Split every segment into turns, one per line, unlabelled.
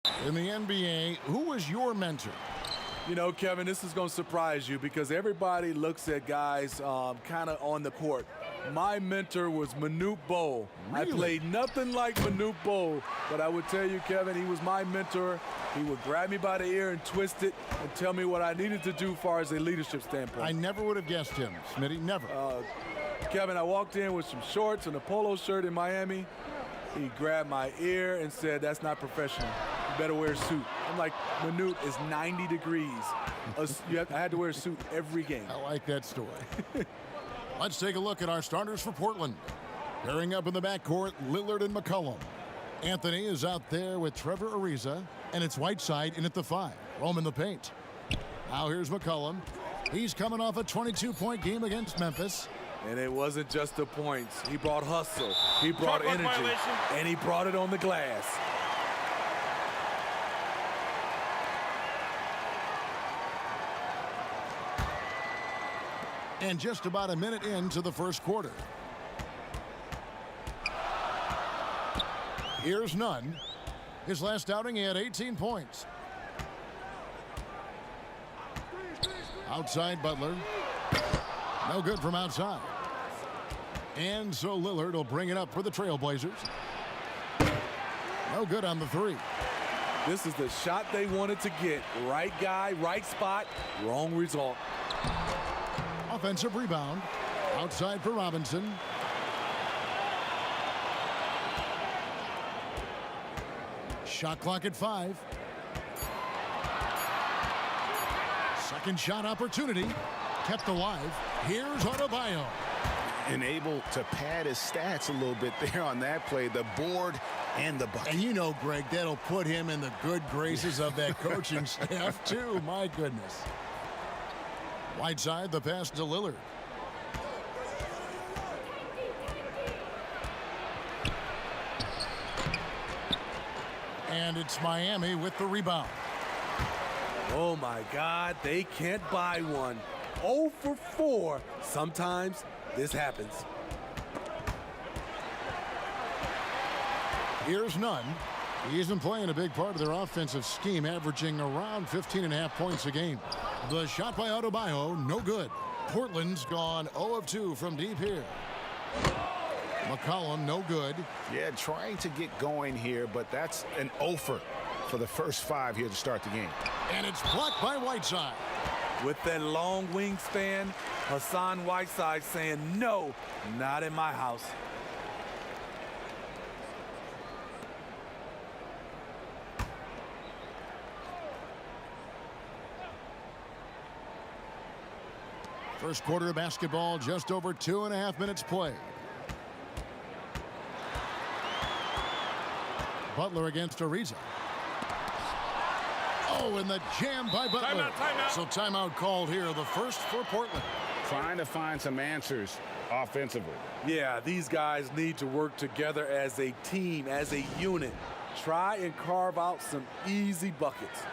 In the NBA, who was your mentor?
You know, Kevin, this is going to surprise you because everybody looks at guys kind of on the court. My mentor was Manute Bol.
Really?
I played nothing like Manute Bol, but I would tell you, Kevin, he was my mentor. He would grab me by the ear and twist it and tell me what I needed to do as far as a leadership standpoint.
I never would have guessed him, Smitty, never.
Kevin, I walked in with some shorts and a polo shirt in Miami. He grabbed my ear and said, "That's not professional. You better wear a suit." I'm like, Manute is 90 degrees. I had to wear a suit every game.
I like that story. Let's take a look at our starters for Portland. Pairing up in the backcourt, Lillard and McCollum. Anthony is out there with Trevor Ariza, and it's Whiteside in at the 5. Roaming the paint. Now here's McCollum. He's coming off a 22-point game against Memphis.
And it wasn't just the points. He brought hustle, he brought
Shot clock
energy,
violation.
and he brought it on the glass.
And just about a minute into the first quarter. Here's Nunn. His last outing, he had 18 points. Outside Butler. No good from outside. And so Lillard will bring it up for the Trailblazers. No good on the 3.
This is the shot they wanted to get. Right guy, right spot, wrong result.
Offensive rebound. Outside for Robinson. Shot clock at 5. Second shot opportunity. Kept alive. Here's Adebayo.
And able to pad his stats a little bit there on that play. The board and the bucket.
And you know, Greg, that'll put him in the good graces of that coaching staff, too. My goodness. Whiteside, the pass to Lillard. And it's Miami with the rebound.
Oh, my God, they can't buy one. 0 for 4. Sometimes this happens.
Here's Nunn. He isn't playing a big part of their offensive scheme, averaging around 15.5 points a game. The shot by Adebayo, no good. Portland's gone 0 of 2 from deep here. McCollum, no good.
Yeah, trying to get going here, but that's an offer for the first 5 here to start the game.
And it's blocked by Whiteside.
With that long wingspan, Hassan Whiteside saying, "No, not in my house."
First quarter of basketball, just over 2.5 minutes played. Butler against Ariza. Oh, and the jam by Butler.
Timeout.
So timeout called here, the first for Portland.
Trying to find some answers offensively.
Yeah, these guys need to work together as a team, as a unit. Try and carve out some easy buckets.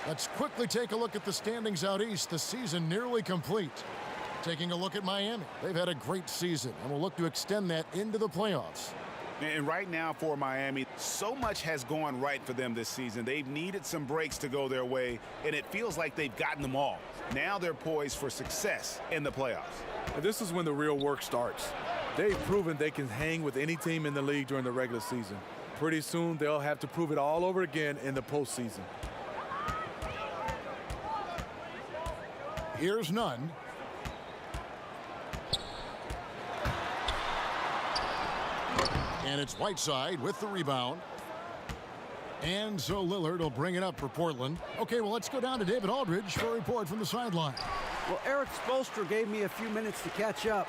Let's quickly take a look at the standings out east. The season nearly complete. Taking a look at Miami. They've had a great season and will look to extend that into the playoffs.
And right now for Miami, so much has gone right for them this season. They've needed some breaks to go their way, and it feels like they've gotten them all. Now they're poised for success in the playoffs.
And this is when the real work starts. They've proven they can hang with any team in the league during the regular season. Pretty soon, they'll have to prove it all over again in the postseason.
Here's Nunn. And it's Whiteside with the rebound. And so Lillard will bring it up for Portland. Okay, well, let's go down to David Aldridge for a report from the sideline.
Well, Eric Spoelstra gave me a few minutes to catch up.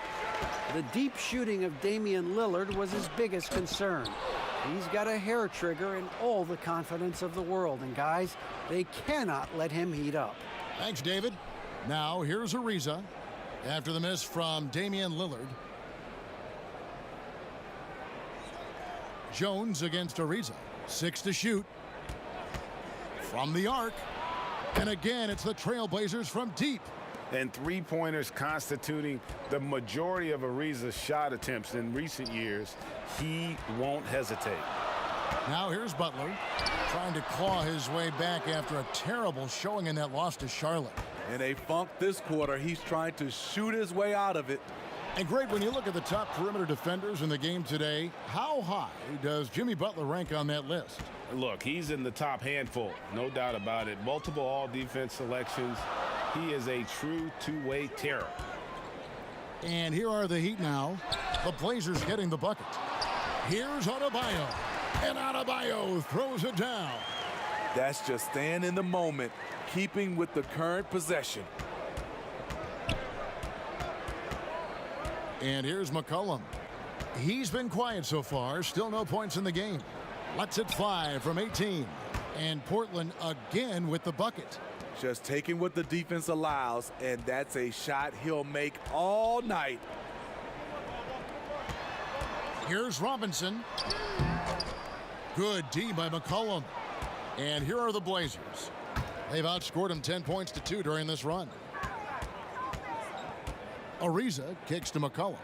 The deep shooting of Damian Lillard was his biggest concern. He's got a hair trigger and all the confidence of the world. And, guys, they cannot let him heat up.
Thanks, David. Now, here's Ariza after the miss from Damian Lillard. Jones against Ariza. 6 to shoot. From the arc. And again, it's the Trailblazers from deep.
and three-pointers constituting the majority of Ariza's shot attempts in recent years, he won't hesitate.
Now here's Butler trying to claw his way back after a terrible showing in that loss to Charlotte.
In a funk this quarter, he's trying to shoot his way out of it.
And great, when you look at the top perimeter defenders in the game today, how high does Jimmy Butler rank on that list?
Look, he's in the top handful, no doubt about it. Multiple all-defense selections. He is a true two-way terror.
And here are the Heat now. The Blazers getting the bucket. Here's Adebayo. And Adebayo throws it down.
That's just staying in the moment, keeping with the current possession.
And here's McCollum. He's been quiet so far. Still no points in the game. Lets it fly from 18. And Portland again with the bucket.
Just taking what the defense allows, and that's a shot he'll make all night.
Here's Robinson. Good D by McCollum. And here are the Blazers. They've outscored him 10 points to 2 during this run. Ariza kicks to McCollum.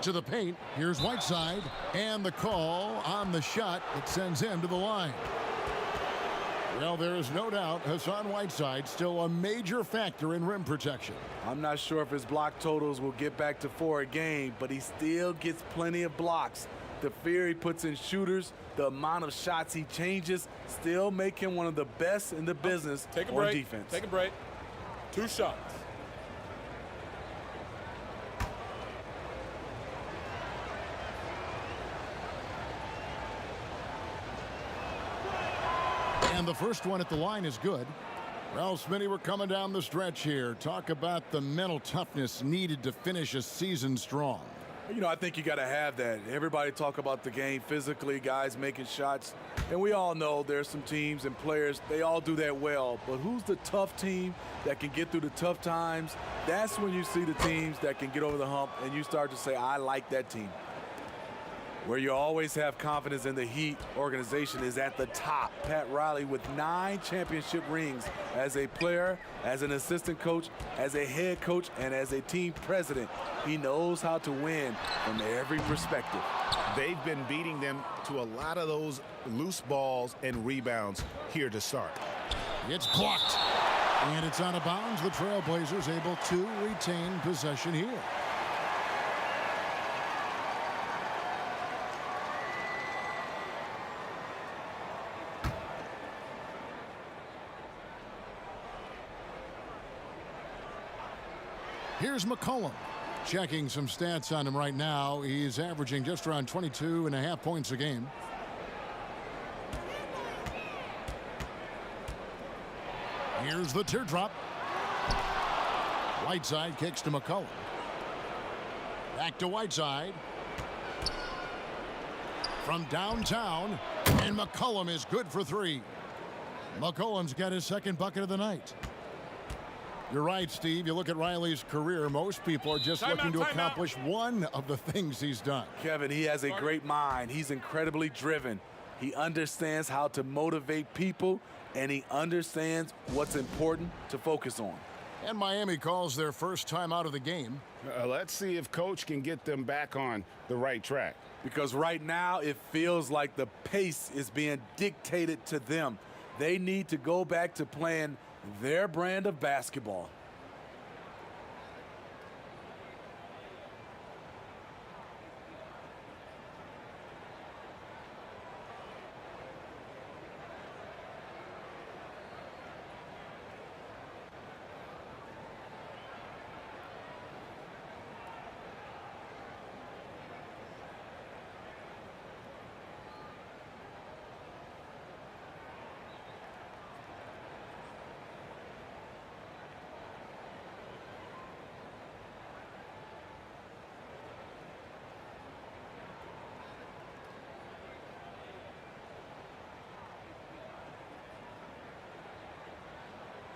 To the paint. Here's Whiteside. And the call on the shot that sends him to the line. Well, there is no doubt Hassan Whiteside still a major factor in rim protection.
I'm not sure if his block totals will get back to 4 a game, but he still gets plenty of blocks. The fear he puts in shooters, the amount of shots he changes, still make him one of the best in the business on defense.
Take a break. 2 shots.
And the first one at the line is good. Well, Smitty, we're coming down the stretch here. Talk about the mental toughness needed to finish a season strong.
You know, I think you got to have that. Everybody talk about the game physically, guys making shots. And we all know there's some teams and players, they all do that well. But who's the tough team that can get through the tough times? That's when you see the teams that can get over the hump and you start to say, I like that team. Where you always have confidence in the Heat organization is at the top. Pat Riley with 9 championship rings as a player, as an assistant coach, as a head coach, and as a team president. He knows how to win from every perspective.
They've been beating them to a lot of those loose balls and rebounds here to start.
It's blocked. And it's out of bounds. The Trailblazers able to retain possession here. Here's McCollum. Checking some stats on him right now. He's averaging just around 22.5 points a game. Here's the teardrop. Whiteside kicks to McCollum. Back to Whiteside. From downtown. And McCollum is good for 3. McCollum's got his second bucket of the night. You're right, Steve. You look at Riley's career, most people are just looking to accomplish one of the things he's done.
Kevin, he has a great mind. He's incredibly driven. He understands how to motivate people, and he understands what's important to focus on.
And Miami calls their first time out of the game.
Let's see if Coach can get them back on the right track.
Because right now it feels like the pace is being dictated to them. They need to go back to playing their brand of basketball.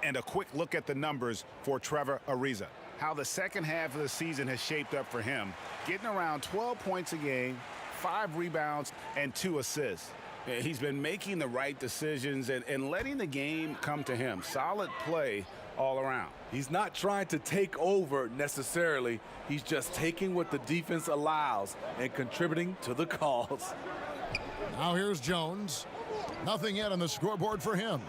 And a quick look at the numbers for Trevor Ariza. How the second half of the season has shaped up for him. Getting around 12 points a game, 5 rebounds, and 2 assists. Yeah, he's been making the right decisions and letting the game come to him. Solid play all around.
He's not trying to take over necessarily. He's just taking what the defense allows and contributing to the calls.
Now here's Jones. Nothing yet on the scoreboard for him.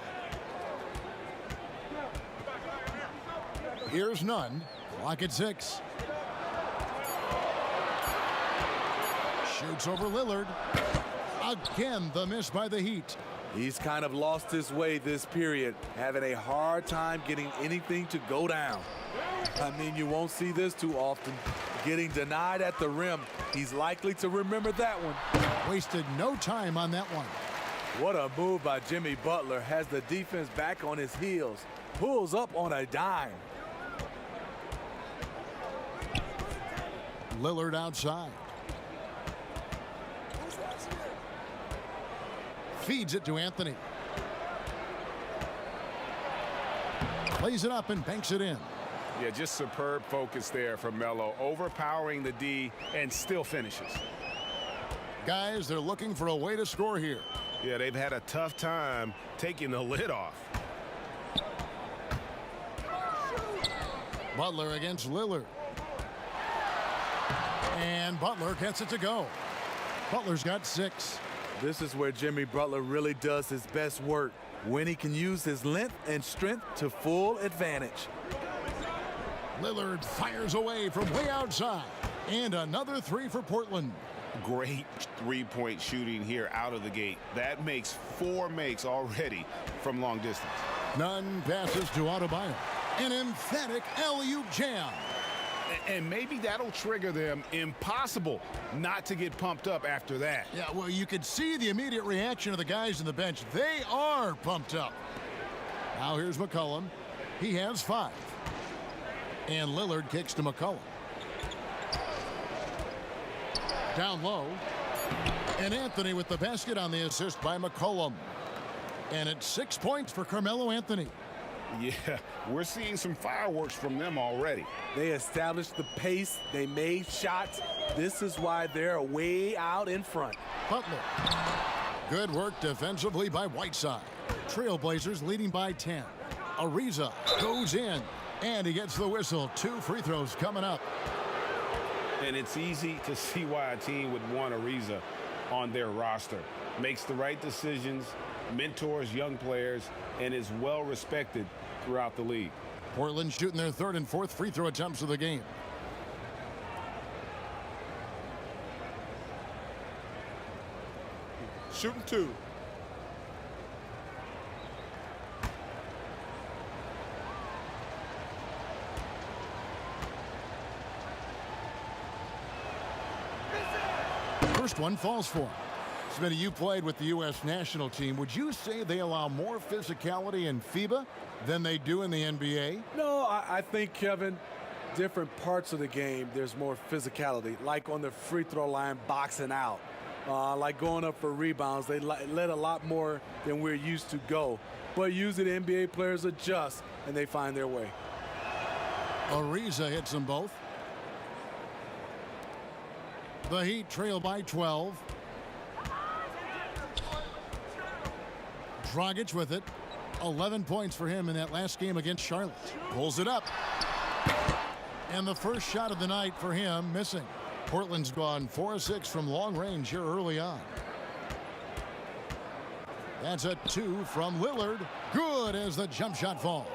Here's Nunn. Clock at 6. Shoots over Lillard. Again, the miss by the Heat.
He's kind of lost his way this period, having a hard time getting anything to go down. I mean, you won't see this too often. Getting denied at the rim. He's likely to remember that one.
Wasted no time on that one.
What a move by Jimmy Butler. Has the defense back on his heels. Pulls up on a dime.
Lillard outside. Feeds it to Anthony. Plays it up and banks it in.
Yeah, just superb focus there from Melo, overpowering the D and still finishes.
Guys, they're looking for a way to score here.
Yeah, they've had a tough time taking the lid off.
Butler against Lillard. And Butler gets it to go. Butler's got 6.
This is where Jimmy Butler really does his best work, when he can use his length and strength to full advantage.
Lillard fires away from way outside. And another 3 for Portland.
Great three-point shooting here out of the gate. That makes 4 makes already from long distance.
Nunn passes to Adebayo. An emphatic alley-oop jam.
And maybe that'll trigger them. Impossible not to get pumped up after that.
Yeah, well, you could see the immediate reaction of the guys on the bench. They are pumped up. Now here's McCollum. He has 5. And Lillard kicks to McCollum. Down low. And Anthony with the basket on the assist by McCollum. And it's 6 points for Carmelo Anthony.
Yeah, we're seeing some fireworks from them already.
They established the pace. They made shots. This is why they're way out in front.
Butler. Good work defensively by Whiteside. Trailblazers leading by 10. Ariza goes in, and he gets the whistle. 2 free throws coming up.
And it's easy to see why a team would want Ariza on their roster. Makes the right decisions, mentors young players, and is well respected throughout the league.
Portland shooting their 3rd and 4th free throw attempts of the game.
Shooting 2.
First one falls for him. Smitty, you played with the U.S. national team. Would you say they allow more physicality in FIBA than they do in the NBA?
No, I think, Kevin, different parts of the game, there's more physicality. Like on the free throw line, boxing out. Like going up for rebounds, they let a lot more than we're used to go. But usually the NBA players adjust, and they find their way.
Ariza hits them both. The Heat trail by 12. Dragic with it. 11 points for him in that last game against Charlotte. Pulls it up. And the first shot of the night for him missing. Portland's gone 4-6 from long range here early on. That's a 2 from Lillard. Good as the jump shot falls.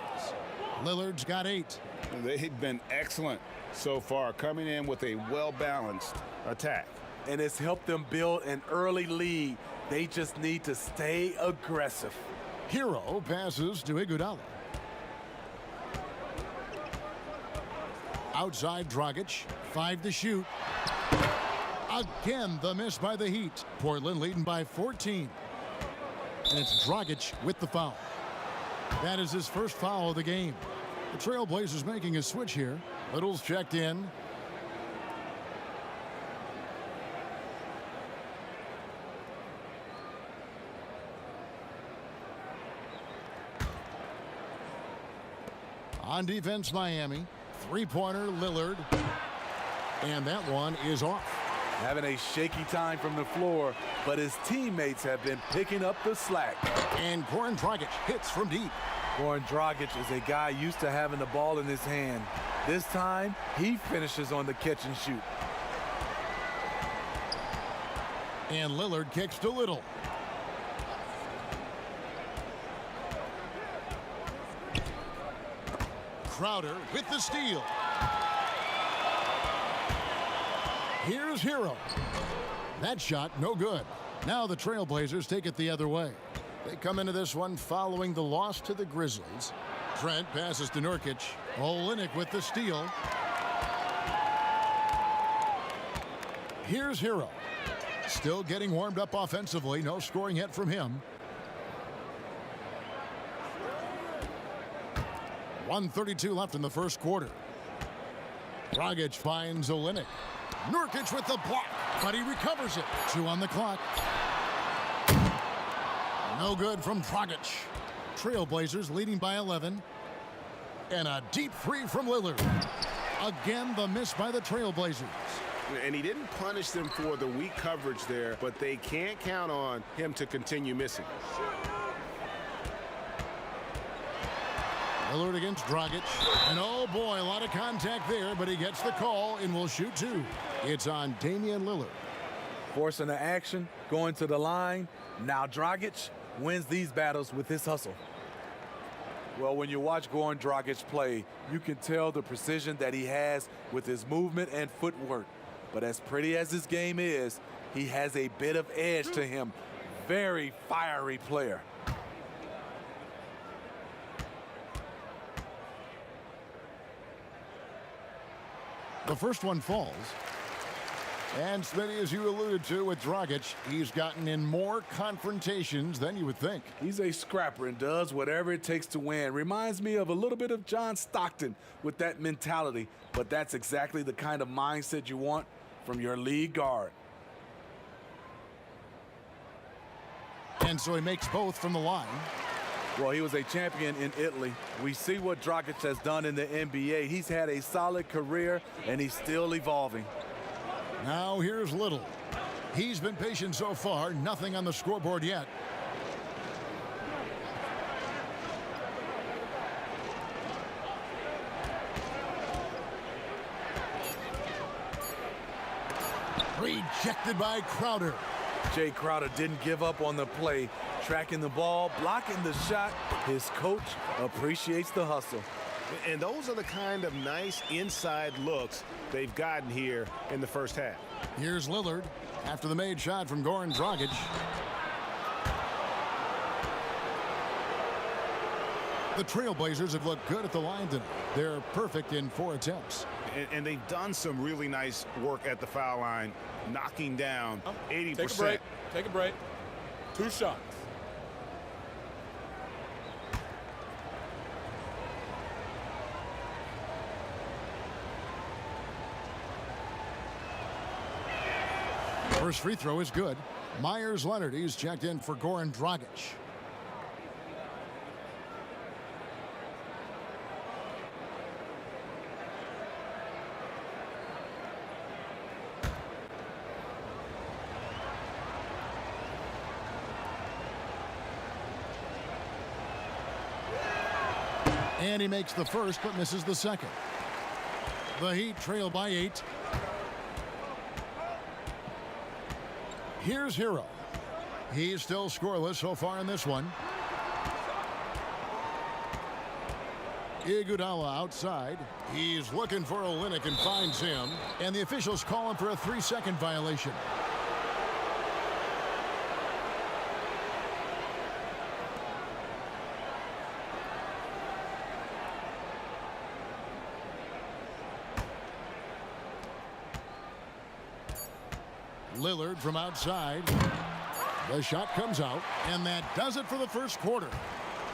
Lillard's got 8.
They've been excellent so far, coming in with a well-balanced attack.
And it's helped them build an early lead. They just need to stay aggressive.
Hero passes to Iguodala. Outside Dragic, 5 to shoot. Again, the miss by the Heat. Portland leading by 14. And it's Dragic with the foul. That is his first foul of the game. The Trailblazers making a switch here. Little's checked in. On defense, Miami. Three-pointer, Lillard. And that one is off.
Having a shaky time from the floor, but his teammates have been picking up the slack.
And Goran Dragic hits from deep.
Goran Dragic is a guy used to having the ball in his hand. This time, he finishes on the catch and shoot.
And Lillard kicks to Little. Crowder with the steal. Here's Hero. That shot, no good. Now the Trailblazers take it the other way. They come into this one following the loss to the Grizzlies. Trent passes to Nurkic. Olynyk with the steal. Here's Hero. Still getting warmed up offensively. No scoring yet from him. 1:32 left in the first quarter. Dragic finds Olynyk. Nurkic with the block, but he recovers it. 2 on the clock. No good from Dragic. Trailblazers leading by 11. And a deep three from Lillard. Again, the miss by the Trailblazers.
And he didn't punish them for the weak coverage there, but they can't count on him to continue missing.
Lillard against Dragic. And oh boy, a lot of contact there, but he gets the call and will shoot 2. It's on Damian Lillard.
Forcing the action, going to the line. Now Dragic wins these battles with his hustle. Well, when you watch Goran Dragic play, you can tell the precision that he has with his movement and footwork. But as pretty as his game is, he has a bit of edge to him. Very fiery player.
The first one falls. And Smitty, as you alluded to with Dragic, he's gotten in more confrontations than you would think.
He's a scrapper and does whatever it takes to win. Reminds me of a little bit of John Stockton with that mentality, but that's exactly the kind of mindset you want from your lead guard.
And so he makes both from the line.
Well, he was a champion in Italy. We see what Dragic has done in the NBA. He's had a solid career, and he's still evolving.
Now here's Little. He's been patient so far. Nothing on the scoreboard yet. Rejected by Crowder.
Jay Crowder didn't give up on the play. Tracking the ball, blocking the shot. His coach appreciates the hustle.
And those are the kind of nice inside looks they've gotten here in the first half.
Here's Lillard after the made shot from Goran Dragic. The Trailblazers have looked good at the line tonight. They're perfect in 4 attempts.
And they've done some really nice work at the foul line, knocking down 80%.
Take a break. Take a break. 2 shots.
First free throw is good. Myers Leonard, he's checked in for Goran Dragic. And he makes the first but misses the second. The Heat trail by 8. Here's Hero. He's still scoreless so far in this one. Iguodala outside. He's looking for Olynyk and finds him. And the officials call him for a 3-second violation. Lillard from outside. The shot comes out, and that does it for the first quarter.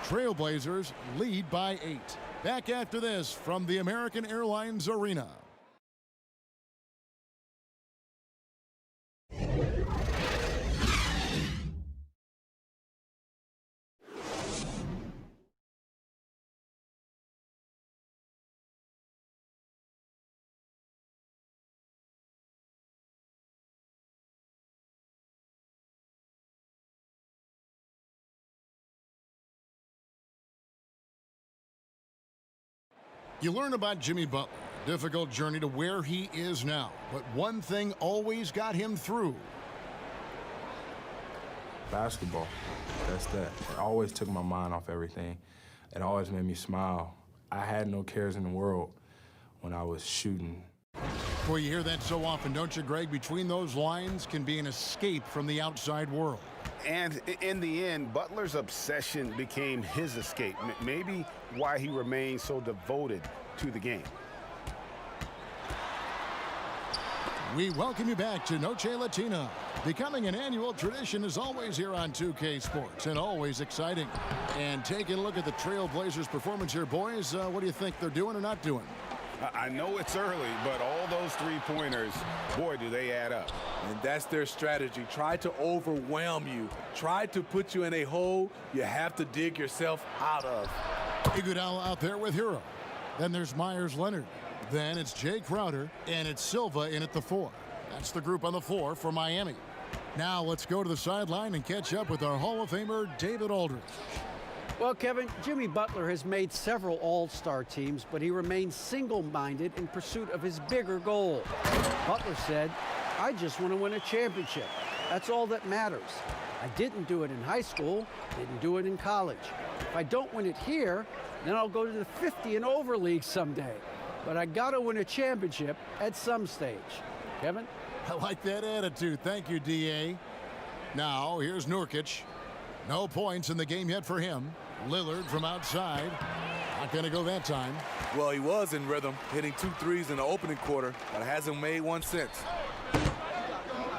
Trailblazers lead by 8. Back after this from the American Airlines Arena. You learn about Jimmy Butler, difficult journey to where he is now, but one thing always got him through.
Basketball, that's that. It always took my mind off everything. It always made me smile. I had no cares in the world when I was shooting.
Boy, you hear that so often, don't you, Greg? Between those lines can be an escape from the outside world.
And in the end, Butler's obsession became his escape. Maybe why he remained so devoted to the game.
We welcome you back to Noche Latina. Becoming an annual tradition is always here on 2K Sports and always exciting. And taking a look at the Trailblazers' performance here, boys, what do you think they're doing or not doing?
I know it's early, but all those three-pointers, boy, do they add up.
And that's their strategy. Try to overwhelm you. Try to put you in a hole you have to dig yourself out of.
Iguodala out there with Hero. Then there's Myers-Leonard. Then it's Jay Crowder, and it's Silva in at the 4. That's the group on the floor for Miami. Now let's go to the sideline and catch up with our Hall of Famer, David Aldridge.
Well, Kevin, Jimmy Butler has made several all-star teams, but he remains single-minded in pursuit of his bigger goal. Butler said, "I just want to win a championship. That's all that matters. I didn't do it in high school, didn't do it in college. If I don't win it here, then I'll go to the 50 and over league someday. But I got to win a championship at some stage." Kevin?
I like that attitude. Thank you, D.A. Now, here's Nurkic. No points in the game yet for him. Lillard from outside. Not going to go that time.
Well, he was in rhythm, hitting 2 threes in the opening quarter, but hasn't made one since.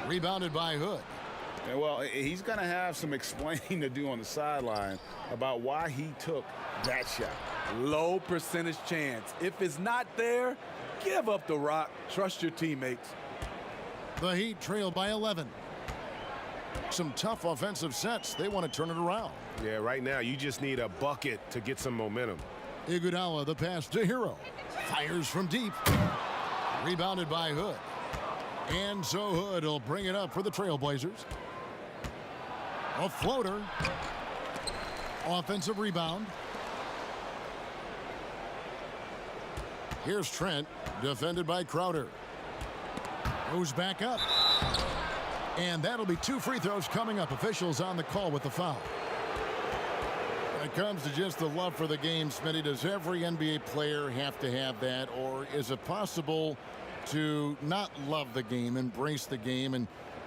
Rebounded by Hood.
And well, he's going to have some explaining to do on the sideline about why he took that shot.
Low percentage chance. If it's not there, give up the rock. Trust your teammates.
The Heat trail by 11. Some tough offensive sets. They want to turn it around.
Yeah, right now you just need a bucket to get some momentum.
Iguodala, the pass to Hero. Fires from deep. Rebounded by Hood. And so Hood will bring it up for the Trailblazers. A floater. Offensive rebound. Here's Trent, defended by Crowder. Goes back up. And that'll be 2 free throws coming up. Officials on the call with the foul. When it comes to just the love for the game, Smitty, does every NBA player have to have that? Or is it possible to not love the game, embrace the game,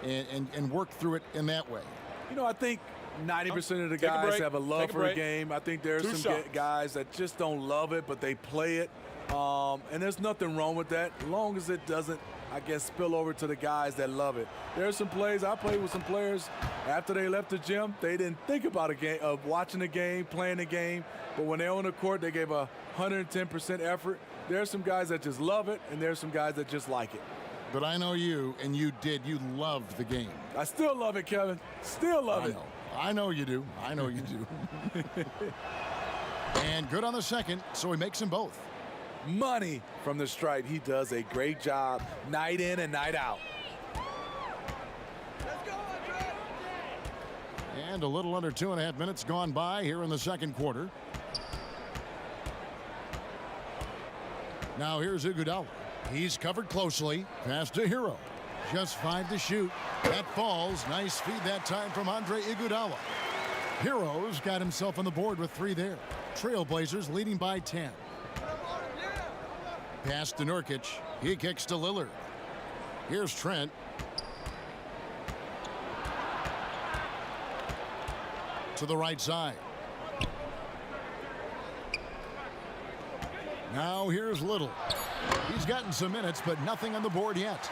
and work through it in that way?
You know, I think 90% of the guys have a love for the game. I think there are some guys that just don't love it, but they play it. And there's nothing wrong with that, as long as it doesn't, I guess, spill over to the guys that love it. There are some plays, I played with some players after they left the gym, they didn't think about a game, of watching the game, playing the game, but when they're on the court, they gave 110% effort. There are some guys that just love it, and there are some guys that just like it.
But I know you, and you did. You loved the game.
I still love it, Kevin. Still love it.
I know you do. I know you do. And good on the second, so he makes them both.
Money from the stripe. He does a great job night in and night out.
And a little under 2.5 minutes gone by here in the second quarter. Now here's Iguodala. He's covered closely. Pass to Hero. Just 5 to shoot. That falls. Nice feed that time from Andre Iguodala. Hero's got himself on the board with 3 there. Trailblazers leading by 10. Pass to Nurkic. He kicks to Lillard. Here's Trent. To the right side. Now here's Little. He's gotten some minutes, but nothing on the board yet.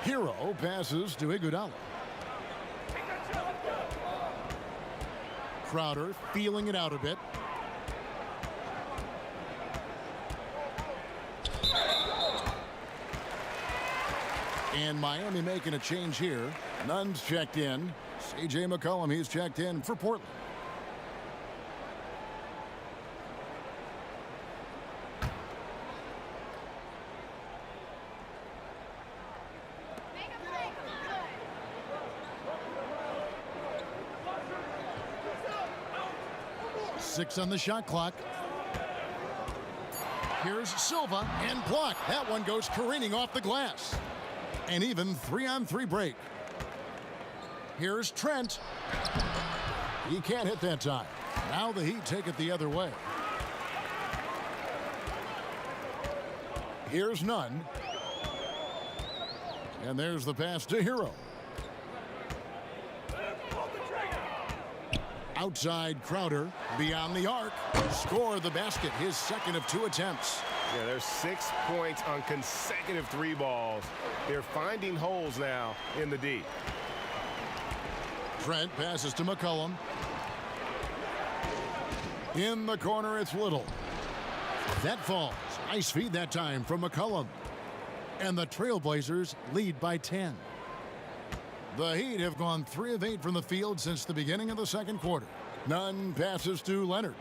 Hero passes to Iguodala. Crowder feeling it out a bit. And Miami making a change here. Nunn's checked in. C.J. McCollum, he's checked in for Portland. 6 on the shot clock. Here's Silva and blocked. That one goes careening off the glass. An even 3-on-3 break. Here's Trent. He can't hit that time. Now the Heat take it the other way. Here's Nunn. And there's the pass to Hero. Outside Crowder, beyond the arc. Score the basket, his second of 2 attempts.
Yeah, there's 6 points on consecutive 3 balls. They're finding holes now in the D.
Trent passes to McCollum. In the corner, it's Little. That falls. Nice feed that time from McCollum. And the Trailblazers lead by 10. The Heat have gone 3 of 8 from the field since the beginning of the second quarter. Nunn passes to Leonard.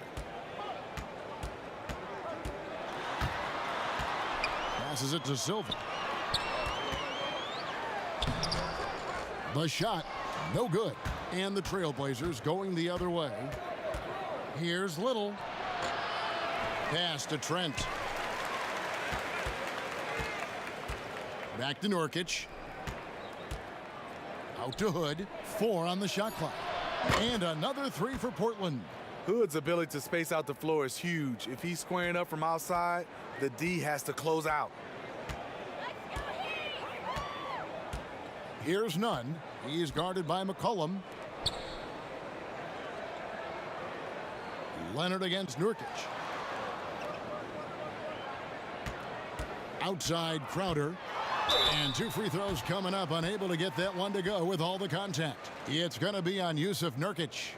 Passes it to Silva. The shot, no good. And the Trailblazers going the other way. Here's Little. Pass to Trent. Back to Nurkic. Out to Hood. 4 on the shot clock. And another 3 for Portland.
Hood's ability to space out the floor is huge. If he's squaring up from outside, the D has to close out.
Here's Nunn. He's guarded by McCollum. Leonard against Nurkic. Outside Crowder. And 2 free throws coming up. Unable to get that one to go with all the contact. It's going to be on Yusuf Nurkic.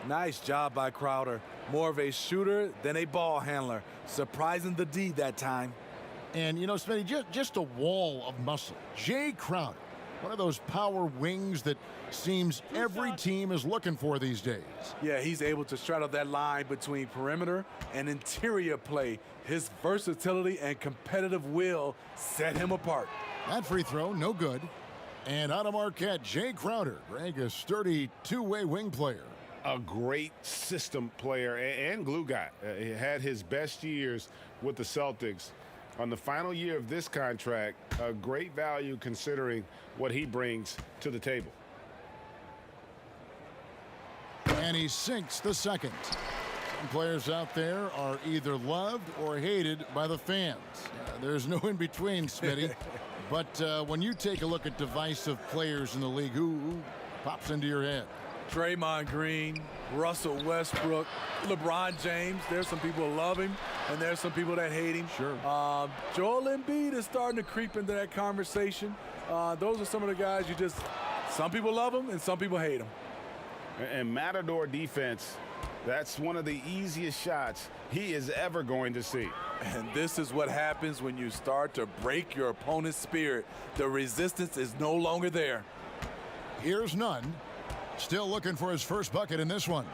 Nice job by Crowder. More of a shooter than a ball handler. Surprising the D that time.
And, you know, Smitty, just a wall of muscle. Jay Crowder, one of those power wings that seems every team is looking for these days.
Yeah, he's able to straddle that line between perimeter and interior play. His versatility and competitive will set him apart.
That free throw, no good. And out of Marquette, Jay Crowder, Greg, a sturdy 2-way wing player.
A great system player and glue guy. He had his best years with the Celtics. On the final year of this contract, a great value considering what he brings to the table.
And he sinks the second. Some players out there are either loved or hated by the fans. There's no in between, Smitty. But when you take a look at divisive players in the league, who pops into your head?
Draymond Green, Russell Westbrook, LeBron James. There's some people who love him, and there's some people that hate him.
Sure.
Joel Embiid is starting to creep into that conversation. Those are some of the guys some people love him and some people hate him.
And Matador defense, that's one of the easiest shots he is ever going to see.
And this is what happens when you start to break your opponent's spirit. The resistance is no longer there.
Here's Nunn. Still looking for his first bucket in this one.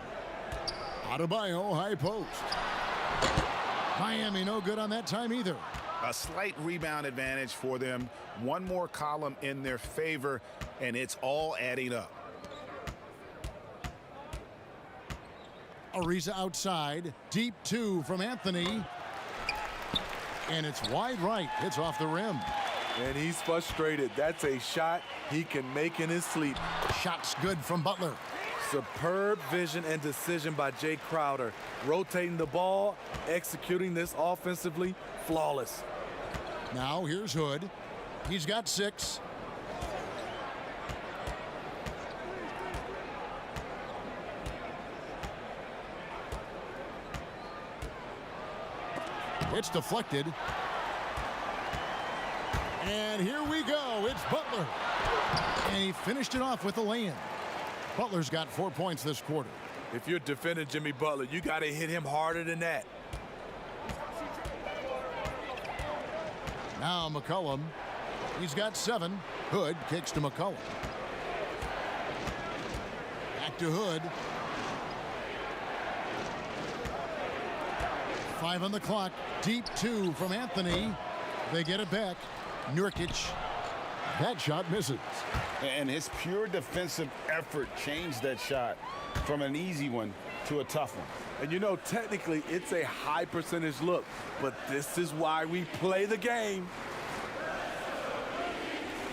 Adebayo, high post. Miami no good on that time either.
A slight rebound advantage for them. One more column in their favor, and it's all adding up.
Ariza outside. Deep 2 from Anthony. And it's wide right. Hits off the rim.
And he's frustrated. That's a shot he can make in his sleep.
Shot's good from Butler.
Superb vision and decision by Jay Crowder. Rotating the ball, executing this offensively, flawless.
Now here's Hood. He's got 6. It's deflected. And here we go. It's Butler. And he finished it off with a lay-in. Butler's got 4 points this quarter.
If you're defending Jimmy Butler, you got to hit him harder than that.
Now McCollum. He's got 7. Hood kicks to McCollum. Back to Hood. 5 on the clock. Deep 2 from Anthony. They get it back. Nurkic. That shot misses.
And his pure defensive effort changed that shot from an easy one
to a tough one.
And you know, technically, it's a high percentage look, but this is why we play the game.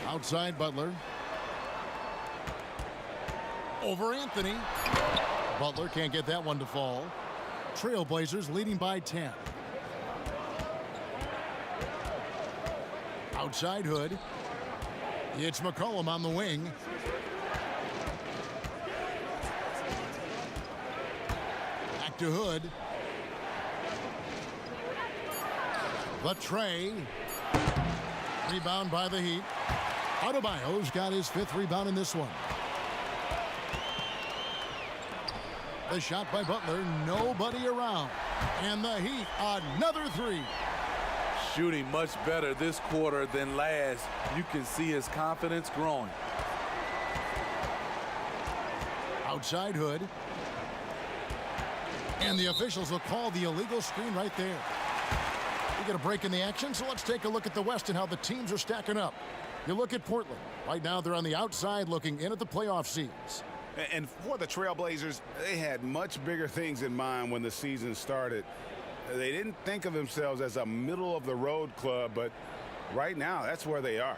Outside Butler. Over Anthony. Butler can't get that one to fall. Trailblazers leading by 10. Outside Hood. It's McCollum on the wing. Back to Hood. The tray. Rebound by the Heat. Adebayo's got his 5th rebound in this one. The shot by Butler, nobody around. And the Heat, another 3.
Shooting much better this quarter than last. You can see his confidence growing.
Outside Hood. And the officials will call the illegal screen right there. We get a break in the action, so let's take a look at the West and how the teams are stacking up. You look at Portland. Right now, they're on the outside looking in at the playoff seeds.
And for the Trailblazers, they had much bigger things in mind when the season started. They didn't think of themselves as a middle-of-the-road club, but right now, that's where they are.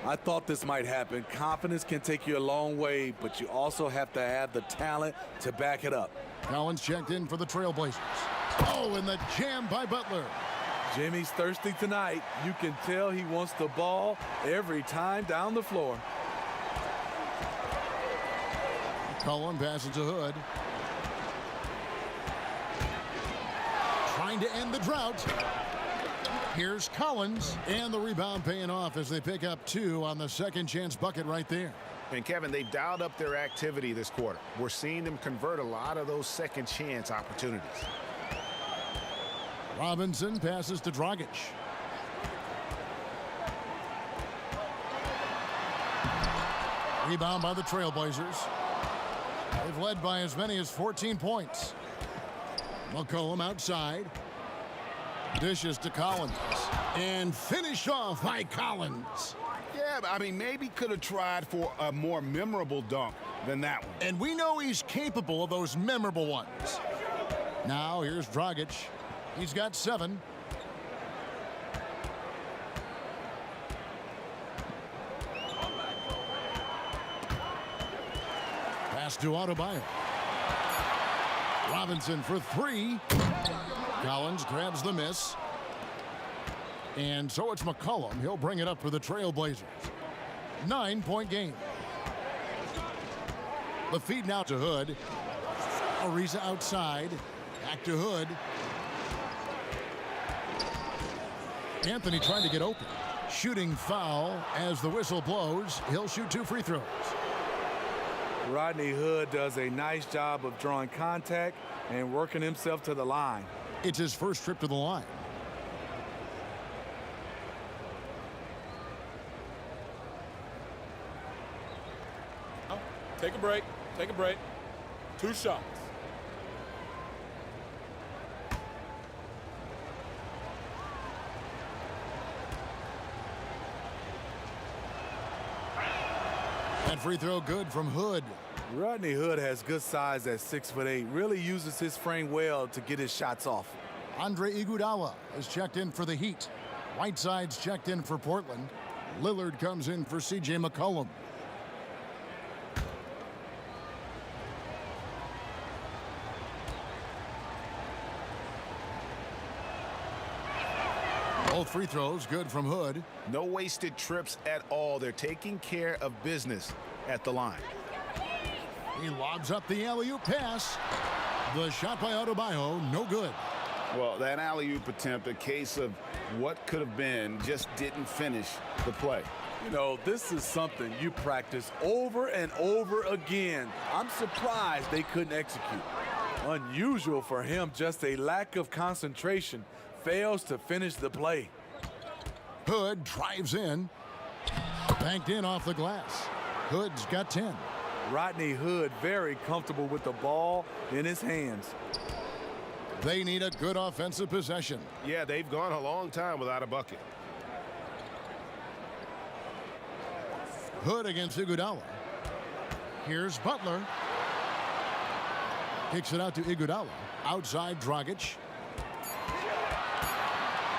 I thought this might happen. Confidence can take you a long way, but you also have to have the talent to back it up.
Collins checked in for the Trailblazers. Oh, and the jam by Butler.
Jimmy's thirsty tonight. You can tell he wants the ball every time down the floor.
Cullen passes to Hood. Trying to end the drought. Here's Collins, and the rebound paying off as they pick up 2 on the second chance bucket right there.
And Kevin, they've dialed up their activity this quarter. We're seeing them convert a lot of those second chance opportunities.
Robinson passes to Dragic. Rebound by the Trailblazers. They've led by as many as 14 points. McCollum outside. Dishes to Collins. And finished off by Collins.
Yeah, I mean, maybe could have tried for a more memorable dunk than that one.
And we know he's capable of those memorable ones. Now here's Dragic. He's got 7. Pass to Adebayo. Robinson for 3. Collins grabs the miss. And so it's McCollum. He'll bring it up for the Trailblazers. 9-point game. The feed now to Hood. Ariza outside. Back to Hood. Anthony trying to get open. Shooting foul as the whistle blows. He'll shoot 2 free throws.
Rodney Hood does a nice job of drawing contact and working himself to the line.
It's his first trip to the line.
Take a break. Take a break. 2 shots.
That free throw good from Hood.
Rodney Hood has good size at 6'8". Really uses his frame well to get his shots off.
Andre Iguodala is checked in for the Heat. Whiteside's checked in for Portland. Lillard comes in for C.J. McCollum. Both free throws good from Hood.
No wasted trips at all. They're taking care of business at the line.
He lobs up the alley-oop pass. The shot by Adebayo, no good.
Well, that alley-oop attempt, a case of what could have been, just didn't finish the play.
You know, this is something you practice over and over again. I'm surprised they couldn't execute. Unusual for him, just a lack of concentration. Fails to finish the play.
Hood drives in. Banked in off the glass. Hood's got 10.
Rodney Hood very comfortable with the ball in his hands.
They need a good offensive possession.
Yeah, they've gone a long time without a bucket.
Hood against Iguodala. Here's Butler. Kicks it out to Iguodala. Outside Dragic.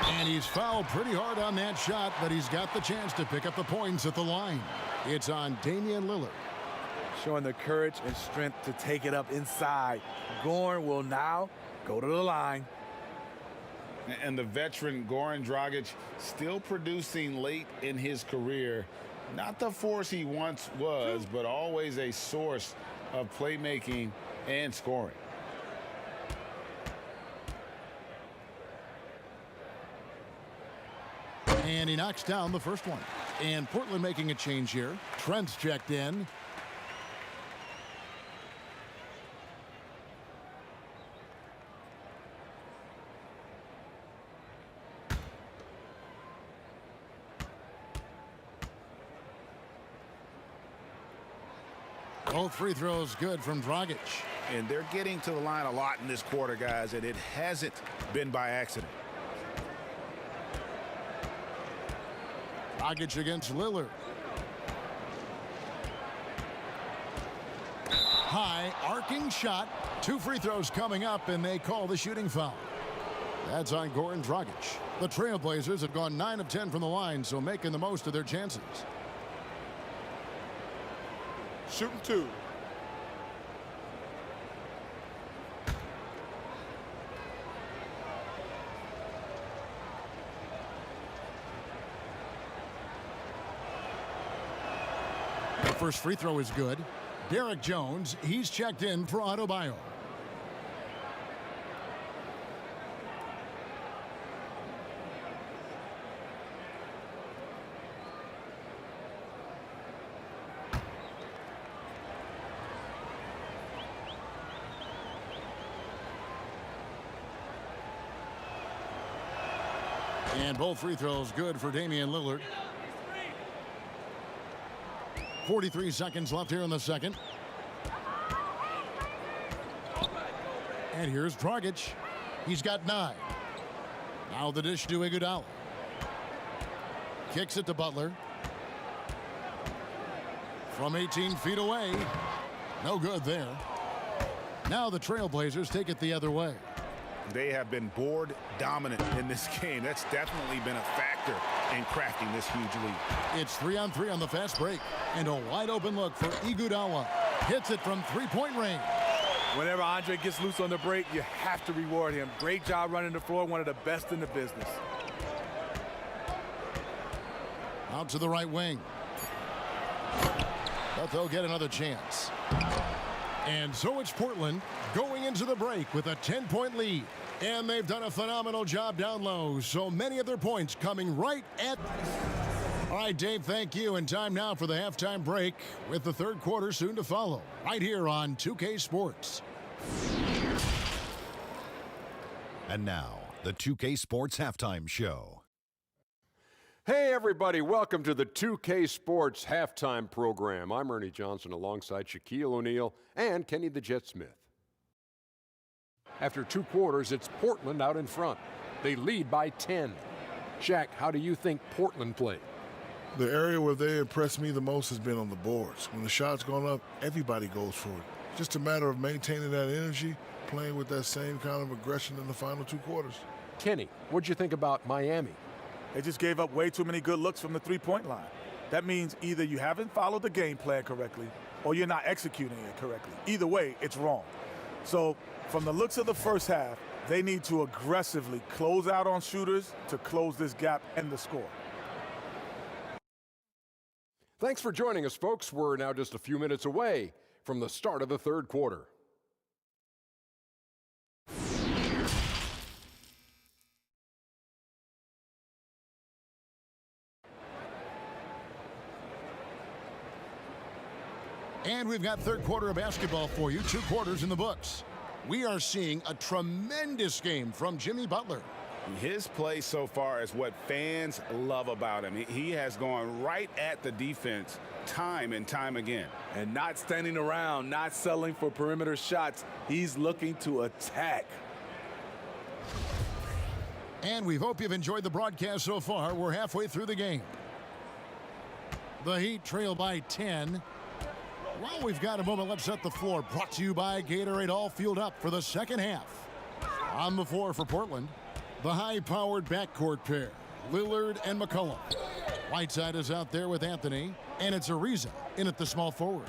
And he's fouled pretty hard on that shot, but he's got the chance to pick up the points at the line. It's on Damian Lillard.
Showing the courage and strength to take it up inside. Goran will now go to the line.
And the veteran Goran Dragic still producing late in his career. Not the force he once was, but always a source of playmaking and scoring.
And he knocks down the first one. And Portland making a change here. Trent's checked in. Both free throws good from Dragic.
And they're getting to the line a lot in this quarter, guys, and it hasn't been by accident.
Dragic against Lillard. High arcing shot. 2 free throws coming up, and they call the shooting foul. That's on Goran Dragic. The Trailblazers have gone 9 of 10 from the line, so making the most of their chances.
Shooting 2.
The first free throw is good. Derek Jones, he's checked in for Adebayo. And both free throws good for Damian Lillard. 43 seconds left here in the second. And here's Dragic. He's got 9. Now the dish to Iguodala. Kicks it to Butler. From 18 feet away. No good there. Now the Trailblazers take it the other way.
They have been board dominant in this game. That's definitely been a factor in crafting this huge lead.
It's 3-on-3 on the fast break. And a wide open look for Iguodala. Hits it from 3-point range.
Whenever Andre gets loose on the break, you have to reward him. Great job running the floor, one of the best in the business.
Out to the right wing. But they'll get another chance. And so it's Portland going into the break with a 10-point lead. And they've done a phenomenal job down low. So many of their points coming right at... All right, Dave, thank you. And time now for the halftime break with the third quarter soon to follow. Right here on 2K Sports.
And now, the 2K Sports Halftime Show.
Hey, everybody. Welcome to the 2K Sports Halftime Program. I'm Ernie Johnson alongside Shaquille O'Neal and Kenny the Jet Smith. After 2 quarters, it's Portland out in front. They lead by 10. Shaq, how do you think Portland played?
The area where they impressed me the most has been on the boards. When the shot's gone up, everybody goes for it. Just a matter of maintaining that energy, playing with that same kind of aggression in the final 2 quarters.
Kenny, what'd you think about Miami?
They just gave up way too many good looks from the three-point line. That means either you haven't followed the game plan correctly or you're not executing it correctly. Either way, it's wrong. So from the looks of the first half, they need to aggressively close out on shooters to close this gap and the score.
Thanks for joining us, folks. We're now just a few minutes away from the start of the third quarter.
And we've got third quarter of basketball for you. 2 quarters in the books. We are seeing a tremendous game from Jimmy Butler.
His play so far is what fans love about him. He has gone right at the defense time and time again.
And not standing around, not settling for perimeter shots. He's looking to attack.
And we hope you've enjoyed the broadcast so far. We're halfway through the game. The Heat trail by 10. Well, we've got a moment. Let's set the floor. Brought to you by Gatorade, all fueled up for the second half. On the floor for Portland, the high-powered backcourt pair, Lillard and McCollum. Whiteside is out there with Anthony, and it's Ariza in at the small forward.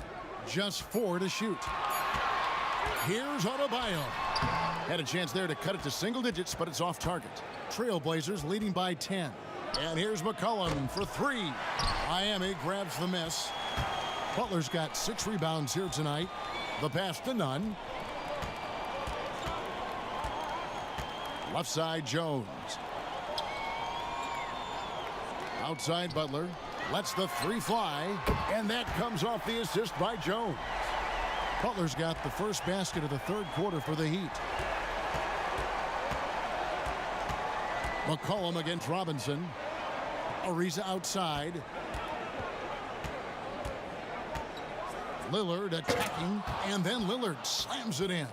Just 4 to shoot. Here's Adebayo. Had a chance there to cut it to single digits, but it's off target. Trailblazers leading by 10. And here's McCollum for 3. Miami grabs the miss. Butler's got 6 rebounds here tonight. The pass to Nunn. Left side, Jones. Outside, Butler lets the 3 fly, and that comes off the assist by Jones. Butler's got the first basket of the third quarter for the Heat. McCollum against Robinson. Ariza outside. Lillard attacking, and then Lillard slams it in.